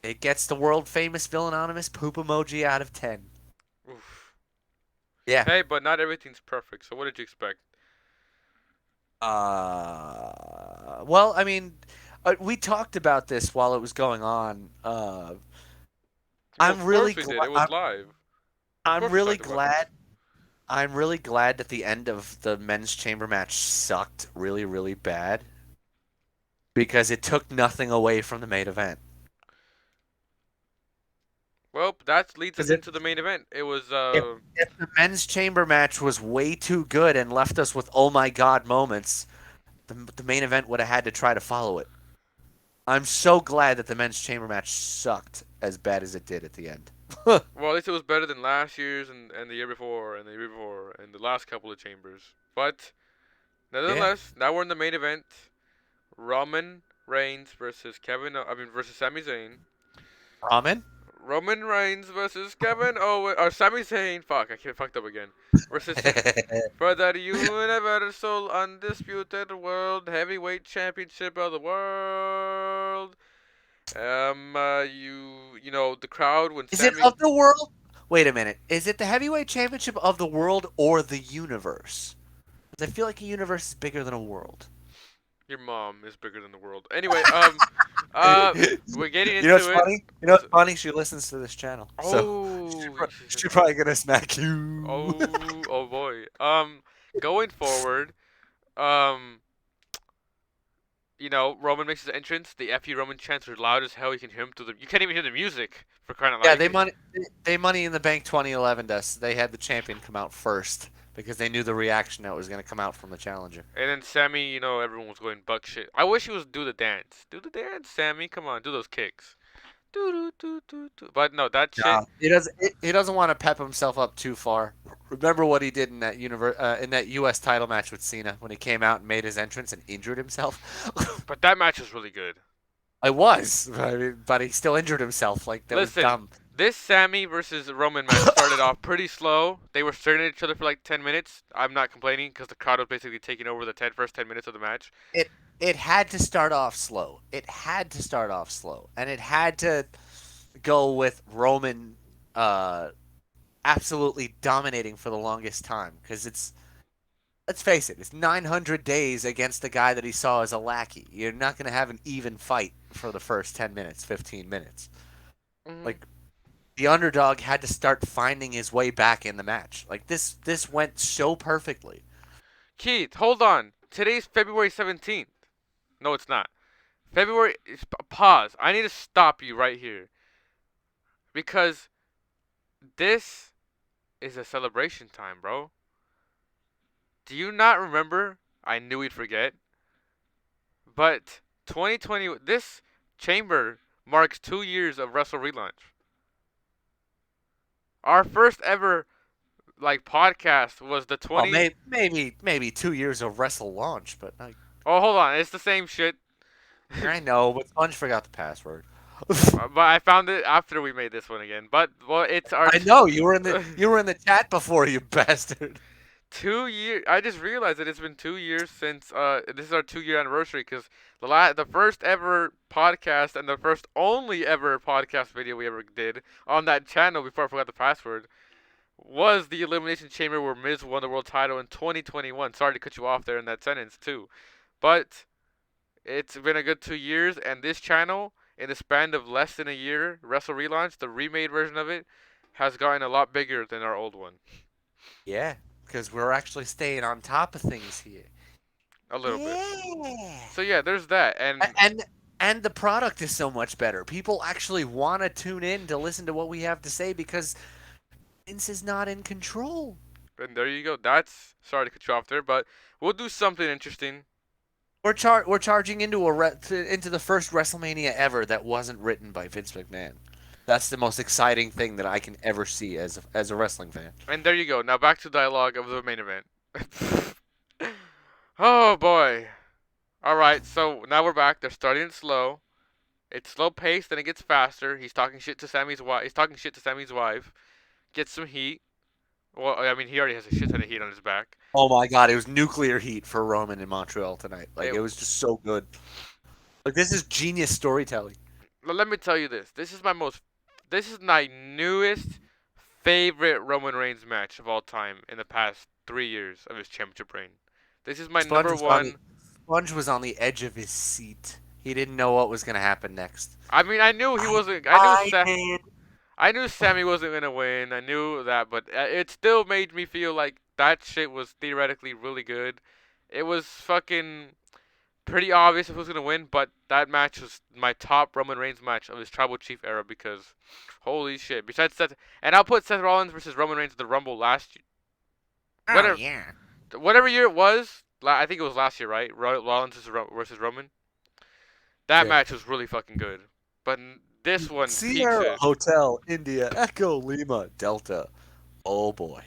it gets the world famous Villainonymous poop emoji out of 10. Oof. Yeah. Hey, but not everything's perfect. So what did you expect? Well, I mean, we talked about this while it was going on. Well, I'm of really course we did. glad. It was live. Of I'm course we really talked about this. glad. I'm really glad that the end of the men's chamber match sucked really, really bad because it took nothing away from the main event. Well, that leads us Because into the main event. It was if the men's chamber match was way too good and left us with oh my god moments, the main event would have had to try to follow it. I'm so glad that the men's chamber match sucked as bad as it did at the end. well, at least it was better than last year's and the year before and the year before and the last couple of chambers. But Yeah. nevertheless, now we're in the main event. Roman Reigns versus versus Sami Zayn. Ramen? Roman Reigns versus Kevin Owens or Sami Zayn. Fuck, I can't fucked up again. Versus for that universal undisputed world heavyweight championship of the world. You know the crowd when Is it Sammy. of the world? Wait a minute. Is it the heavyweight championship of the world or the universe? Because I feel like a universe is bigger than a world. Your mom is bigger than the world. Anyway, You we're getting know what's into it. funny? You know what's funny? She listens to this channel, so Oh, she's probably gonna smack you. oh boy. Going forward, um, Roman makes his entrance. The "F you Roman" chants are loud as hell. You can hear him through the. You can't even hear the music for crying out loud. Yeah, You can, they money in the bank 2011 us. They had the champion come out first because they knew the reaction that was gonna come out from the challenger. and then Sammy, everyone was going buck shit. I wish he was do the dance. Do the dance, Sammy. Come on, do those kicks. But no, that shit. No, he doesn't want to pep himself up too far. Remember what he did in that in that U.S. title match with Cena when he came out and made his entrance and injured himself. But that match was really good. I was, I mean, but he still injured himself. Like that was Listen, dumb. this Sammy versus Roman match started off pretty slow. They were staring at each other for like 10 minutes. I'm not complaining because the crowd was basically taking over the first 10 minutes of the match. It had to start off slow. It had to start off slow, and it had to go with Roman absolutely dominating for the longest time because it's let's face it, it's 900 days against the guy that he saw as a lackey. You're not going to have an even fight for the first 10 minutes, 15 minutes. Mm. Like the underdog had to start finding his way back in the match. Like this went so perfectly. Keith, hold on. Today's February 17th. No, it's not. February. Pause. I need to stop you right here because this is a celebration time, bro. Do you not remember? I knew we'd forget. But 2020, this chamber marks 2 years of Wrestle Relaunch. Our first ever like podcast was the Well, 20. maybe 2 years of Wrestle Launch, but like, Oh, hold on, it's the same shit. I know, but Sponge forgot the password. But I found it after we made this one again. But well, it's our I know you were in the chat before, you bastard. 2 year. I just realized that it's been 2 years since this is our 2 year anniversary because the first ever podcast and the first only ever podcast video we ever did on that channel before I forgot the password was the Elimination Chamber where Miz won the world title in 2021. Sorry to cut you off there in that sentence too, but it's been a good 2 years, and this channel, in the span of less than a year, Wrestle Relaunch, the remade version of it, has gotten a lot bigger than our old one. Yeah, because we're actually staying on top of things here. A little bit. Yeah. So yeah, there's that, and And and the product is so much better. People actually want to tune in to listen to what we have to say because Vince is not in control. and there you go. That's sorry to cut you off there, but we'll do something interesting. We're charging into the first WrestleMania ever that wasn't written by Vince McMahon. That's the most exciting thing that I can ever see as a wrestling fan. And there you go. Now back to dialogue of the main event. Oh boy. All right, so now we're back. They're starting it slow. It's slow paced, then it gets faster. He's talking shit to Sammy's wife. He's talking shit to Sammy's wife. Gets some heat. Well, I mean, he already has a shit ton of heat on his back. Oh my god, it was nuclear heat for Roman in Montreal tonight. Like It, it was just so good. Like this is genius storytelling. let me tell you this. This is my newest favorite Roman Reigns match of all time in the past 3 years of his championship reign. This is my Sponge number was on the one. Sponge was on the edge of his seat. He didn't know what was gonna happen next. I mean, I knew he I wasn't. I did. I knew Sammy wasn't gonna win. I knew that, but it still made me feel like that shit was theoretically really good. It was fucking pretty obvious who was gonna win, but that match was my top Roman Reigns match of his Tribal Chief era because, holy shit! Besides Seth, and I'll put Seth Rollins versus Roman Reigns in the Rumble last Oh whatever yeah. whatever year it was. I think it was last year, right? Rollins versus Roman. That Yeah. match was really fucking good, but this one peaks Sierra it. Hotel India Echo Lima Delta. Oh boy.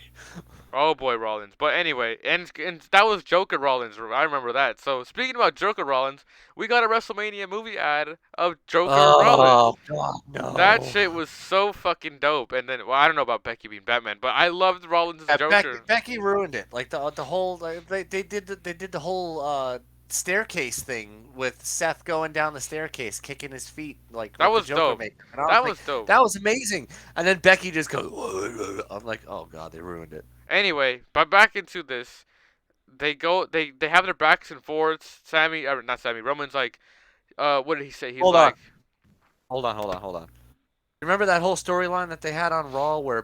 Oh boy, Rollins. But anyway, and that was Joker Rollins. I remember that. So speaking about Joker Rollins, we got a WrestleMania movie ad of Joker Oh Rollins. god That no. shit was so fucking dope. And then, well, I don't know about Becky being Batman, but I loved Rollins as Yeah, Joker. Becky ruined it. Like the whole like, they did the whole staircase thing with Seth going down the staircase, kicking his feet like That with the was Joker dope. maker. And I was That like, was dope. that was amazing. And then Becky just goes. I'm like, oh god, they ruined it. Anyway, but back into this. They have their backs and forwards. Sammy, not Sammy. Roman's like, what did he say? He's Hold on, like, hold on. Remember that whole storyline that they had on Raw where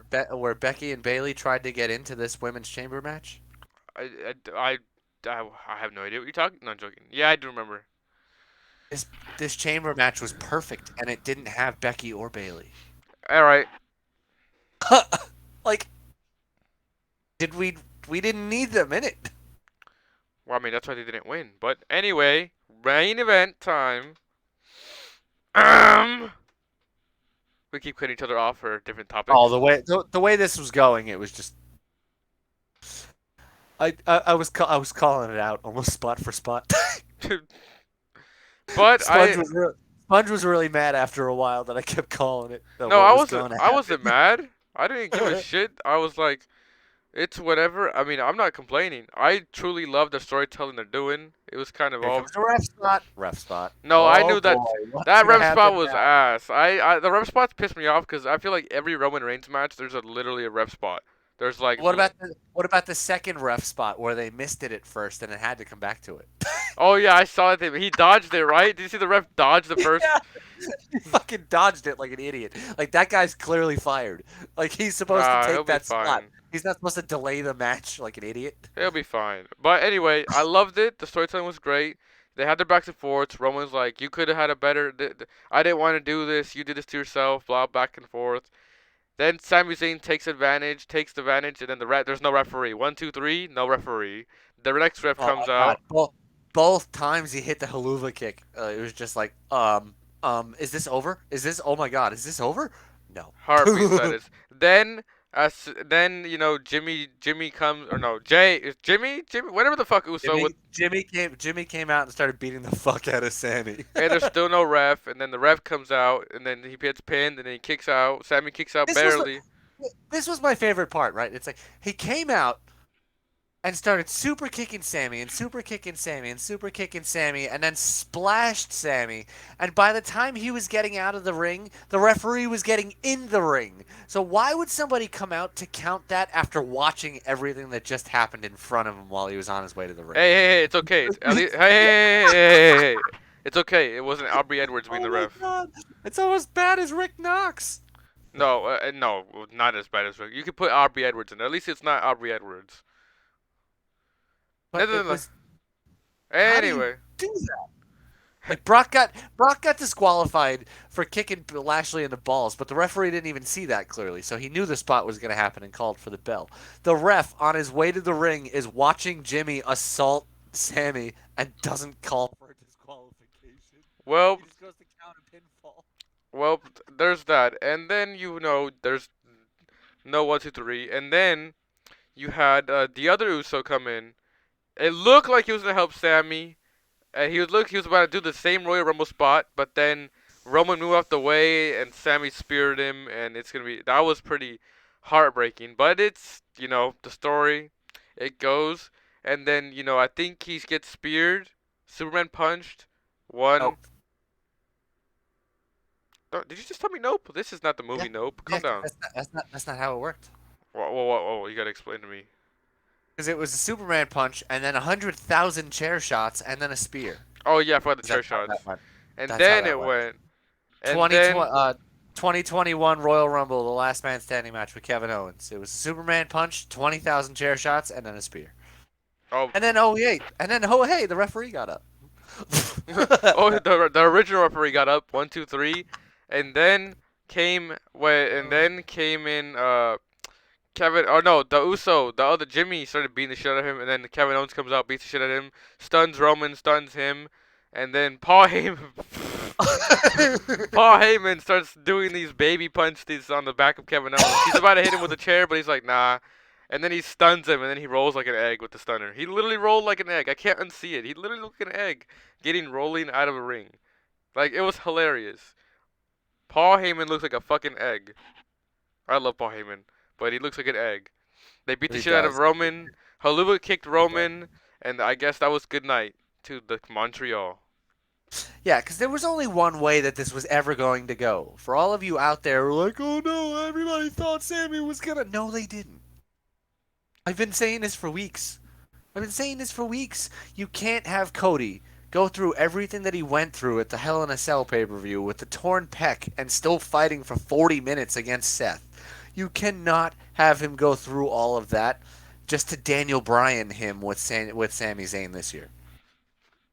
Becky and Bailey tried to get into this women's chamber match? I, I, I have no idea what you're talking. No, I'm joking. Yeah, I do remember. This this chamber match was perfect, and it didn't have Becky or Bailey. All right. Like, did we didn't need them in it? Well, I mean, that's why they didn't win. But anyway, main event time. Um, We keep cutting each other off for different Oh, topics. the way this was going, it was just I was calling it out almost spot for spot. But Sponge I was real. Sponge was really mad after a while that I kept calling it that no, what I was wasn't. going to I wasn't happen. mad. I didn't give a shit. I was like, it's whatever. I mean, I'm not complaining. I truly love the storytelling they're doing. It was kind of Here all. comes the ref spot. Ref spot. No, I Oh knew that boy, what's that gonna rep spot happen was now? ass. The rep spots piss me off because I feel like every Roman Reigns match there's literally a rep spot. There's like, What about the second ref spot where they missed it at first and it had to come back to it? oh yeah, I saw that. He dodged it, right? Did you see the ref dodge the first? Yeah, he fucking dodged it like an idiot. Like that guy's clearly fired. Like he's supposed to Nah, he'll take be that spot. fine. He's not supposed to delay the match like an idiot. He'll be fine. But anyway, I loved it. The storytelling was great. They had their backs and forths. Roman's like, you could have had a better. I didn't want to do this. You did this to yourself. Blah, back and forth. Then Sami Zayn takes the advantage, and then there's no referee. 1, 2, 3, no referee. The next ref Oh comes my god! out. Both times he hit the haluva kick, it was just like, is this over? Is this? Oh my god! Is this over? No. Heartbeat status. Then Jimmy comes or no Jay is Jimmy whatever the fuck Uso with Jimmy came out and started beating the fuck out of Sammy. and there's still no ref and then the ref comes out and then he gets pinned and then he kicks out. Sammy kicks out this was barely. this was my favorite part, right? It's like he came out and started super kicking Sammy and super kicking Sammy and super kicking Sammy and then splashed Sammy. And by the time he was getting out of the ring, the referee was getting in the ring. So why would somebody come out to count that after watching everything that just happened in front of him while he was on his way to the ring? Hey, it's okay. It's, at least, hey. It's okay. It wasn't Aubrey Edwards being Oh the my ref. god. It's almost bad as Rick Knox. No, not as bad as you could put Aubrey Edwards in. At least it's not Aubrey Edwards. No, But no, it no. was how do you Anyway, do that? Like Brock got disqualified for kicking Lashley in the balls, but the referee didn't even see that clearly, so he knew the spot was going to happen and called for the bell. The ref on his way to the ring is watching Jimmy assault Sammy and doesn't call for a disqualification. well, He just goes to count a pinfall. well, there's that, and then there's no 1, 2, 3, and then you had the other Uso come in. It looked like he was gonna help Sammy, and he was about to do the same Royal Rumble spot, but then Roman moved out the way and Sammy speared him, and that was pretty heartbreaking. But it's the story, it goes, and then I think he gets speared, Superman punched, one. Nope. Did you just tell me nope? This is not the Yeah, movie Nope. yeah, Calm down. that's not how it worked. Whoa, you gotta explain to me. Because it was a Superman punch and then 100,000 chair shots and then a spear. Oh yeah, I forgot the chair That's how shots. that went. And That's how then that it went. went, and 2020, then 2021 Royal Rumble, the last man standing match with Kevin Owens. It was a Superman punch, 20,000 chair shots, and then a spear. oh And then the referee got up. oh, the original referee got up 1, 2, 3, and then came in Kevin. Oh no, the Uso, the other Jimmy started beating the shit out of him, and then Kevin Owens comes out, beats the shit out of him, stuns Roman, stuns him, and then Paul Heyman. Paul Heyman starts doing these baby punches on the back of Kevin Owens. He's about to hit him with a chair, but he's like, nah. And then he stuns him, and then he rolls like an egg with the stunner. He literally rolled like an egg. I can't unsee it. He literally looked like an egg getting rolling out of a ring. Like, it was hilarious. Paul Heyman looks like a fucking egg. I love Paul Heyman, but he looks like an egg. They beat the He shit out of does. Roman. Haluva kicked He does. Roman, and I guess that was good night to the Montreal. Yeah, because there was only one way that this was ever going to go. For all of you out there who are like, oh no, everybody thought Sammy was gonna. No, they didn't. I've been saying this for weeks. I've been saying this for weeks. You can't have Cody go through everything that he went through at the Hell in a Cell pay-per-view with the torn pec and still fighting for 40 minutes against Seth. You cannot have him go through all of that just to Daniel Bryan him with Sami Zayn this year.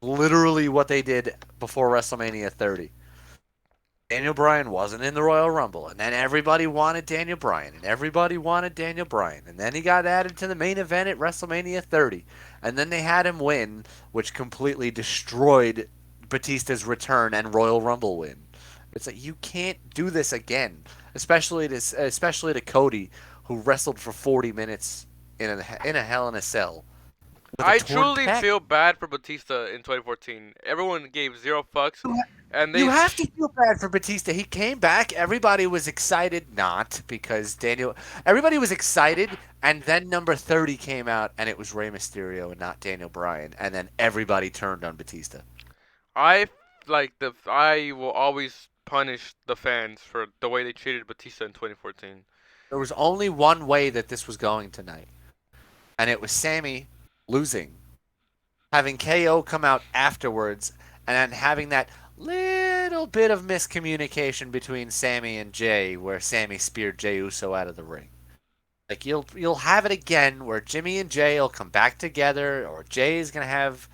Literally what they did before WrestleMania 30. Daniel Bryan wasn't in the Royal Rumble, and then everybody wanted Daniel Bryan, and everybody wanted Daniel Bryan, and then he got added to the main event at WrestleMania 30, and then they had him win, which completely destroyed Batista's return and Royal Rumble win. It's like you can't do this again, especially to Cody, who wrestled for 40 minutes in a Hell in a Cell with a I torn truly pec. feel bad for Batista in 2014. Everyone gave zero fucks, and You have to feel bad for Batista. He came back. Everybody was excited, not because Daniel. Everybody was excited, and then number 30 came out, and it was Rey Mysterio and not Daniel Bryan, and then everybody turned on Batista. I I will always punish the fans for the way they treated Batista in 2014. There was only one way that this was going tonight, and it was Sammy losing, having KO come out afterwards, and then having that little bit of miscommunication between Sammy and Jay, where Sammy speared Jey Uso out of the ring. Like you'll have it again where Jimmy and Jay will come back together, or Jay's gonna have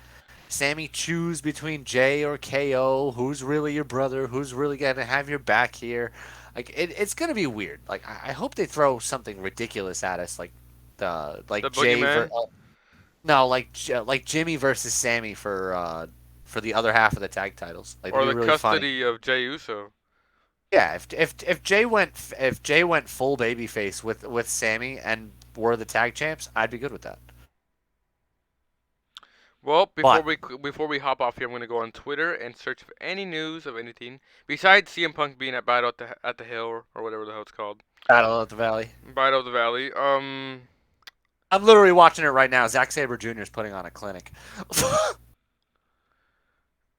Sammy choose between Jay or KO. Who's really your brother? Who's really gonna have your back here? Like it's gonna be weird. Like I hope they throw something ridiculous at us, like The Jay ver- Boogeyman no like Jimmy versus Sammy for the other half of the tag titles. Like or it'd be the really funny. custody of Jey Uso. Yeah, if Jay went full babyface with Sammy and were the tag champs, I'd be good with that. Well, But before we hop off here, I'm gonna go on Twitter and search for any news of anything besides CM Punk being at Battle at the Hill or whatever the hell it's called, Battle of the Valley. Battle of the Valley. I'm literally watching it right now. Zack Sabre Jr. is putting on a clinic.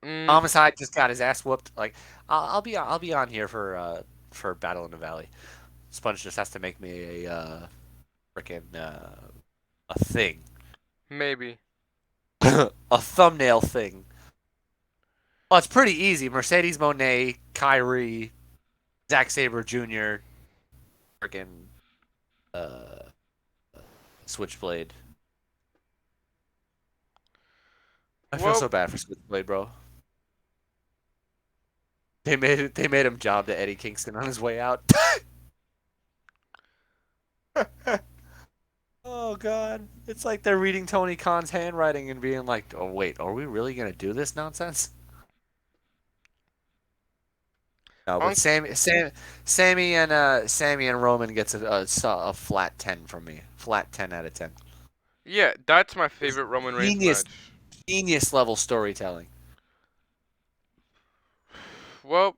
mm, Homicide just got his ass whooped. Like I'll be on here for Battle in the Valley. Sponge just has to make me a freaking a thing, maybe. a thumbnail thing. Well, it's pretty easy. Mercedes Monet, Kyrie, Zack Sabre Jr., freaking uh, Switchblade. I feel Well, so bad for Switchblade, bro. They made him job to Eddie Kingston on his way out. Oh god. It's like they're reading Tony Khan's handwriting and being like, "Oh wait, are we really going to do this nonsense?" No, but Unc, Sammy and Roman gets a flat 10 from me. Flat 10 out of 10. yeah, that's my It's favorite Roman Reigns genius match. genius level storytelling. Well,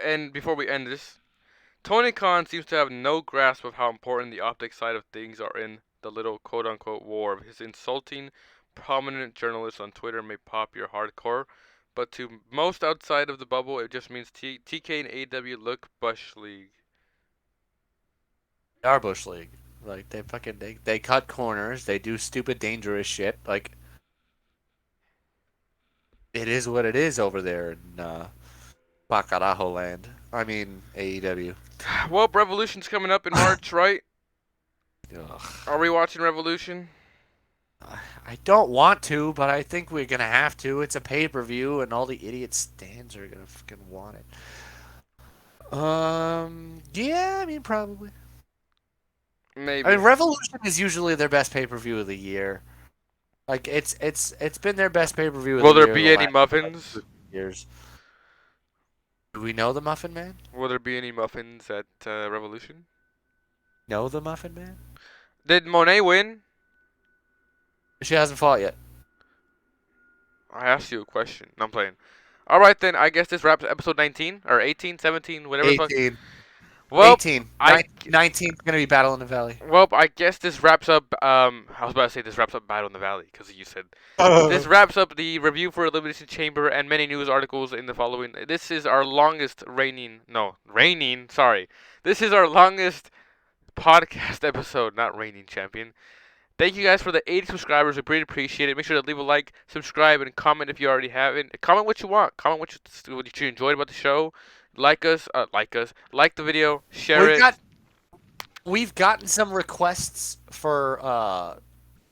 and before we end this, Tony Khan seems to have no grasp of how important the optic side of things are in the little quote unquote war. His insulting prominent journalists on Twitter may pop your hardcore, but to most outside of the bubble, it just means TK and AW look Bush League. They are Bush League. Like they cut corners, they do stupid dangerous shit. Like it is what it is over there in Bacarajo land. I mean AEW. Well, Revolution's coming up in March, right? Ugh. Are we watching Revolution? I don't want to, but I think we're gonna have to. It's a pay-per-view, and all the idiot stands are gonna fucking want it. Yeah, I mean probably. I Maybe. mean, Revolution is usually their best pay-per-view of the year. Like it's been their best pay-per-view of the Will there year the be any last like, muffins? 2 years. Do we know the Muffin Man? Will there be any muffins at Revolution? Know the Muffin Man? Did Monet win? She hasn't fought yet. I asked you a question. No, I'm playing. All right then. I guess this wraps episode 19 or 18, 17, whatever the fuck. 18. Well, 18. I 19 is gonna be Battle in the Valley. well, I guess this wraps up. I was about to say this wraps up Battle in the Valley because you said this wraps up the review for Elimination Chamber and many news articles in the following. This is our longest reigning. Sorry, this is our longest podcast episode, not reigning champion. Thank you guys for the 80 subscribers. We really appreciate it. Make sure to leave a like, subscribe, and comment if you already haven't. Comment what you want. Comment what you enjoyed about the show. Like the video, share We've it. got we've gotten some requests for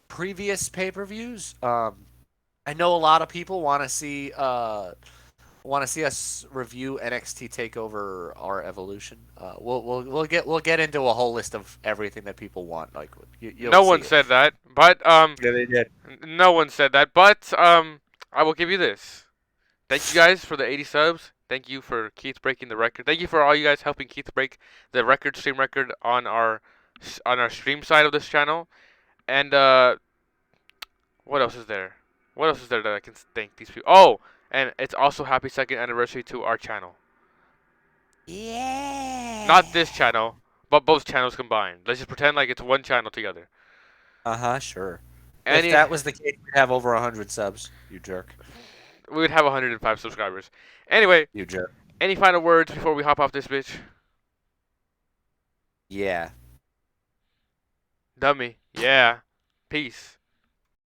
previous pay-per-views. I know a lot of people want to see us review NXT Takeover our Evolution. We'll get into a whole list of everything that people want. Like you'll No one see it. said that, but Yeah, they did. no one said that, but I will give you this. Thank you guys for the 80 subs. Thank you for Keith breaking the record. Thank you for all you guys helping Keith break the record stream record on our stream side of this channel. And what else is there? What else is there that I can thank these people? Oh, and it's also happy second anniversary to our channel. Not Yeah. this channel, but both channels combined. Let's just pretend like it's one channel together. Uh-huh, sure. If Any that was the case, we'd have over 100 subs. You jerk. we would have 105 subscribers. Anyway, You jerk. any final words before we hop off this bitch? Yeah. Dummy. Yeah. Peace.